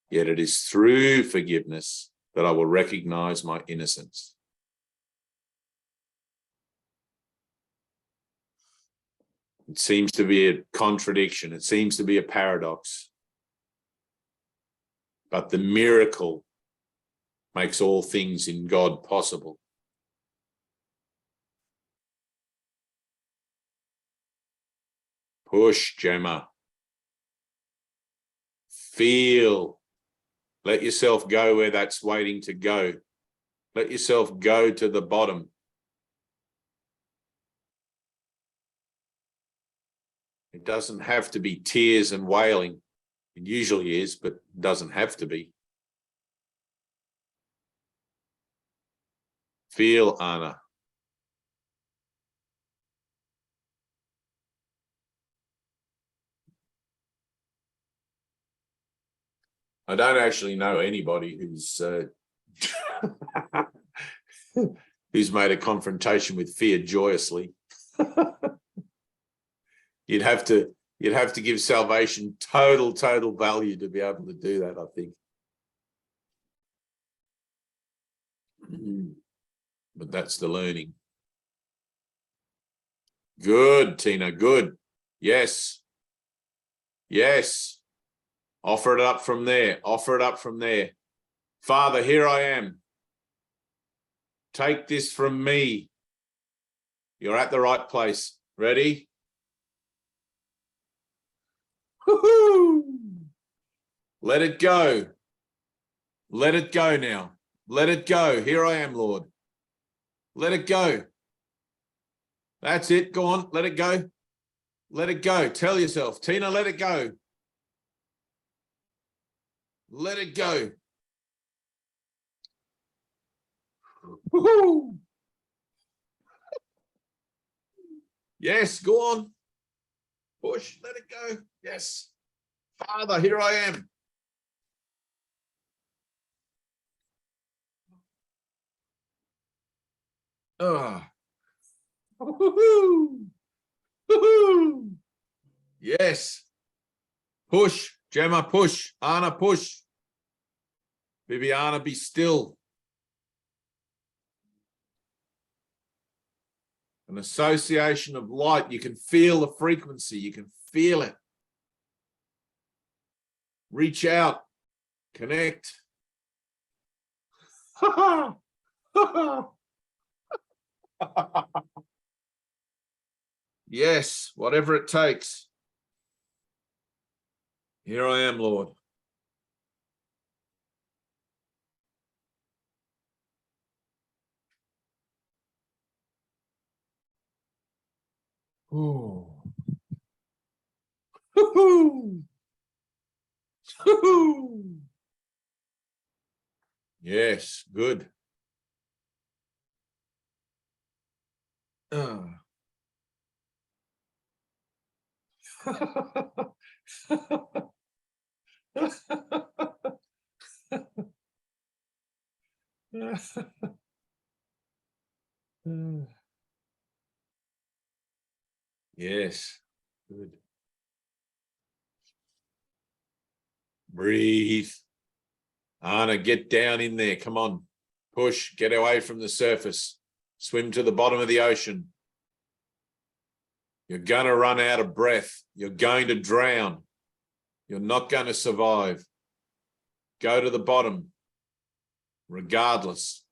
Yet it is through forgiveness that I will recognize my innocence. It seems to be a contradiction. It seems to be a paradox. But the miracle makes all things in God possible. Push, Gemma. Feel. Let yourself go where that's waiting to go. Let yourself go to the bottom. It doesn't have to be tears and wailing. It usually is, but it doesn't have to be. Feel, Anna. I don't actually know anybody who's who's made a confrontation with fear joyously. You'd have to give salvation total value to be able to do that, I think. But that's the learning. Good, Tina, good. Yes. Yes. Offer it up from there. Offer it up from there. Father, here I am. Take this from me. You're at the right place. Ready? Woo-hoo! Let it go. Let it go now. Let it go. Here I am, Lord. Let it go. That's it. Go on. Let it go. Let it go. Tell yourself, Tina, let it go. Let it go. Woo-hoo! Yes, go on. Push. Let it go. Yes. Father, here I am. Woo-hoo! Woo-hoo! Yes. Push. Gemma, push. Anna, push. Bibiana, be still. An association of light. You can feel the frequency. You can feel it. Reach out. Connect. Yes, whatever it takes. Here I am, Lord. Ooh. Woo-hoo. Woo-hoo. Yes, good. Yes, good. Breathe. Anna, get down in there. Come on. Push. Get away from the surface. Swim to the bottom of the ocean. You're going to run out of breath. You're going to drown. You're not going to survive. Go to the bottom, regardless.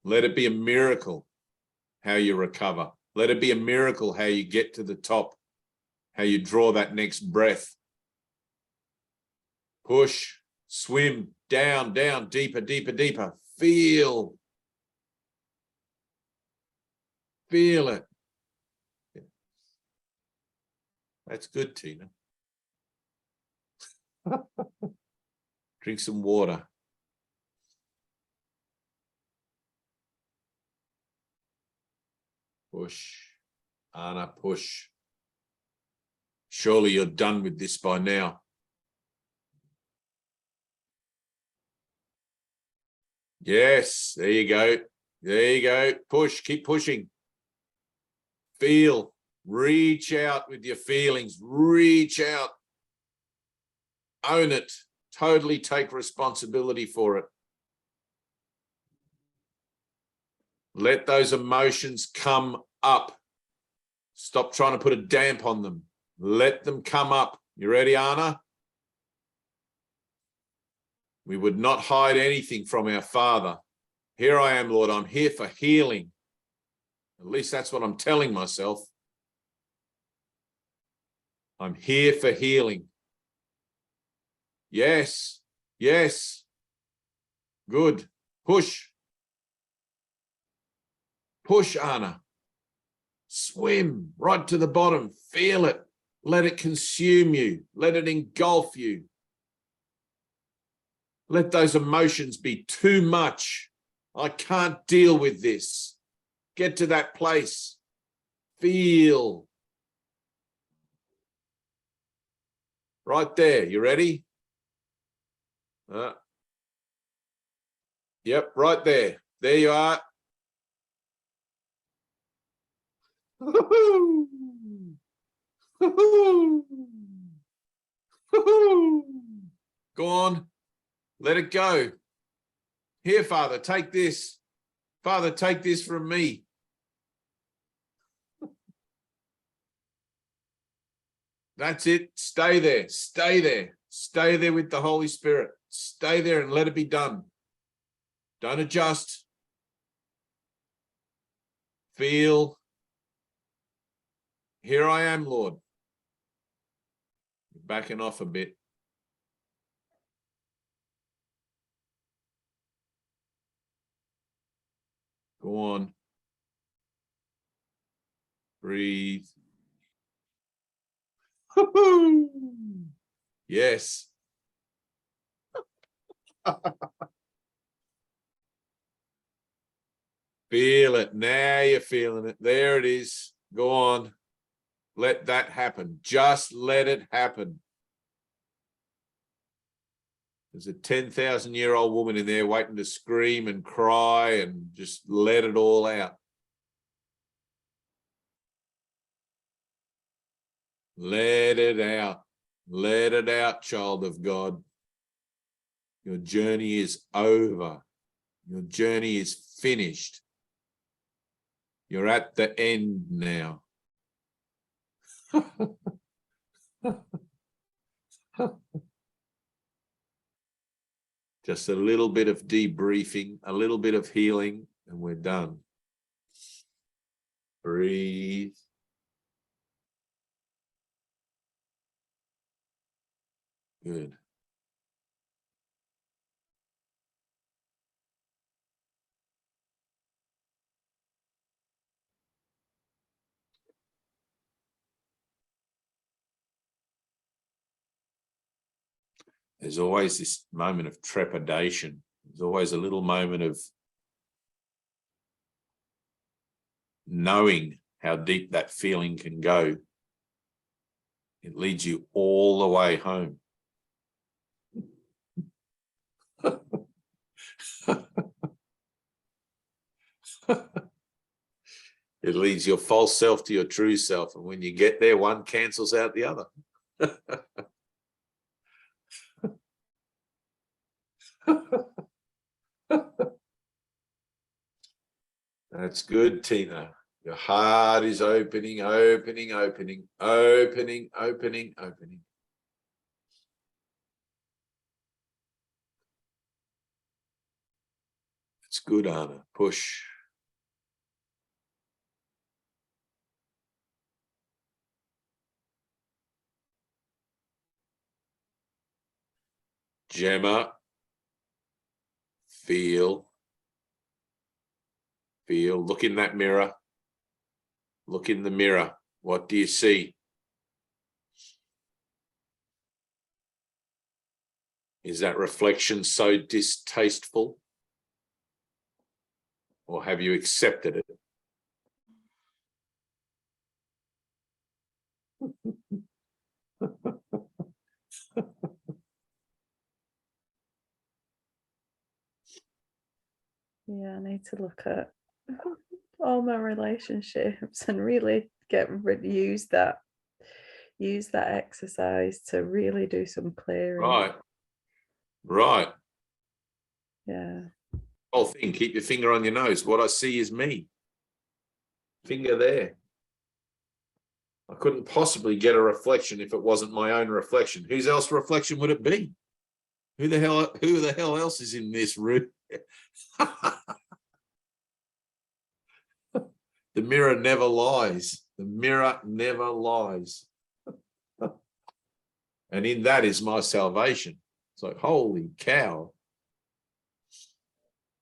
Let it be a miracle how you recover. Let it be a miracle how you get to the top, how you draw that next breath. Push, swim, down, down, deeper, deeper, deeper. Feel it. That's good, Tina. Drink some water. Push, Anna, push. Surely you're done with this by now. Yes, there you go. There you go. Push, keep pushing. Feel, reach out with your feelings. Reach out. Own it. Totally take responsibility for it. Let those emotions come up. Stop trying to put a damp on them. Let them come up. You ready, Anna? We would not hide anything from our Father. Here I am, Lord. I'm here for healing. At least that's what I'm telling myself. I'm here for healing. Yes. Yes. Good. Push. Push, Anna. Swim right to the bottom. Feel it. Let it consume you. Let it engulf you. Let those emotions be too much. I can't deal with this. Get to that place. Feel. Right there. You ready? Yep, right there. There you are. Go on. Let it go. Here, Father, take this. Father, take this from me. That's it. Stay there. Stay there. Stay there with the Holy Spirit. Stay there and let it be done. Don't adjust. Feel. Here I am, Lord. Backing off a bit. Go on. Breathe. Yes. Feel it. Now you're feeling it. There it is. Go on. Let that happen. Just let it happen. There's a 10,000-year-old woman in there waiting to scream and cry and just let it all out. Let it out. Let it out, child of God. Your journey is over. Your journey is finished. You're at the end now. Just a little bit of debriefing, a little bit of healing, and we're done. Breathe. Good. There's always this moment of trepidation. There's always a little moment of knowing how deep that feeling can go. It leads you all the way home. It leads your false self to your true self. And when you get there, one cancels out the other. That's good, Tina. Your heart is opening, opening, opening, opening, opening, opening. It's good, Anna. Push. Gemma. Feel. Feel. Look in that mirror. Look in the mirror. What do you see? Is that reflection so distasteful? Or have you accepted it? Yeah, I need to look at all my relationships and really use that exercise to really do some clearing. Right. Right. Yeah. Whole thing, keep your finger on your nose. What I see is me. Finger there. I couldn't possibly get a reflection if it wasn't my own reflection. Whose else reflection would it be? Who the hell else is in this room? The mirror never lies. The mirror never lies. And in that is my salvation. It's like, holy cow.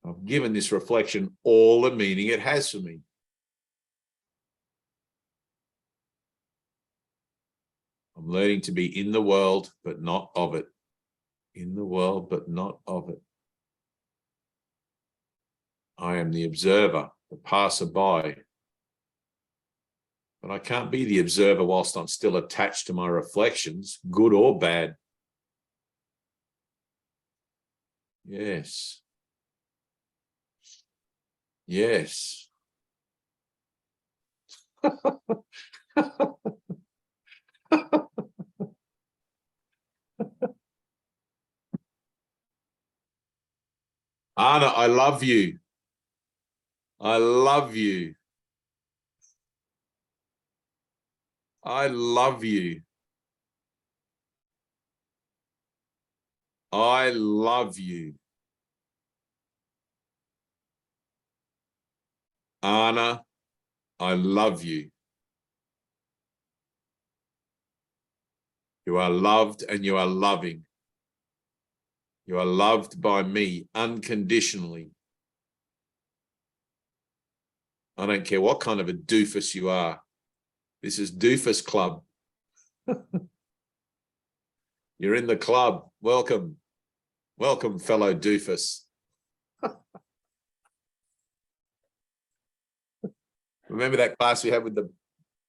I've given this reflection all the meaning it has for me. I'm learning to be in the world, but not of it. In the world, but not of it. I am the observer, the passerby. But I can't be the observer whilst I'm still attached to my reflections, good or bad. Yes. Yes. Anna, I love you. I love you. I love you. I love you. Anna, I love you. You are loved and you are loving. You are loved by me unconditionally. I don't care what kind of a doofus you are. This is Doofus Club. You're in the club. Welcome. Welcome, fellow doofus. Remember that class we had with the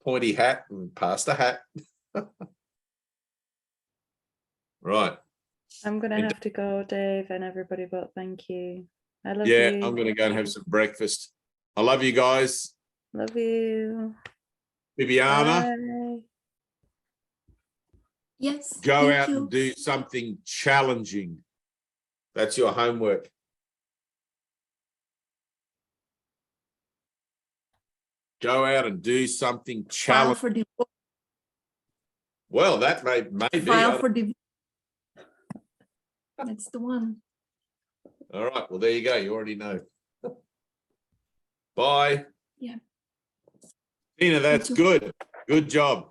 pointy hat and pastor hat? Right. I'm gonna have to go, Dave, and everybody, but thank you. I love Yeah, you. I'm going to go and have some breakfast. I love you guys. Love you. Bibiana, Bye. Yes. go thank out you. and do something challenging. That's your homework. Go out and do something File challenging. for divorce. Well, that may be. File for divorce. That's the one. All right. Well, there you go. You already know. Bye. Yeah. Tina, that's you. good. Good job.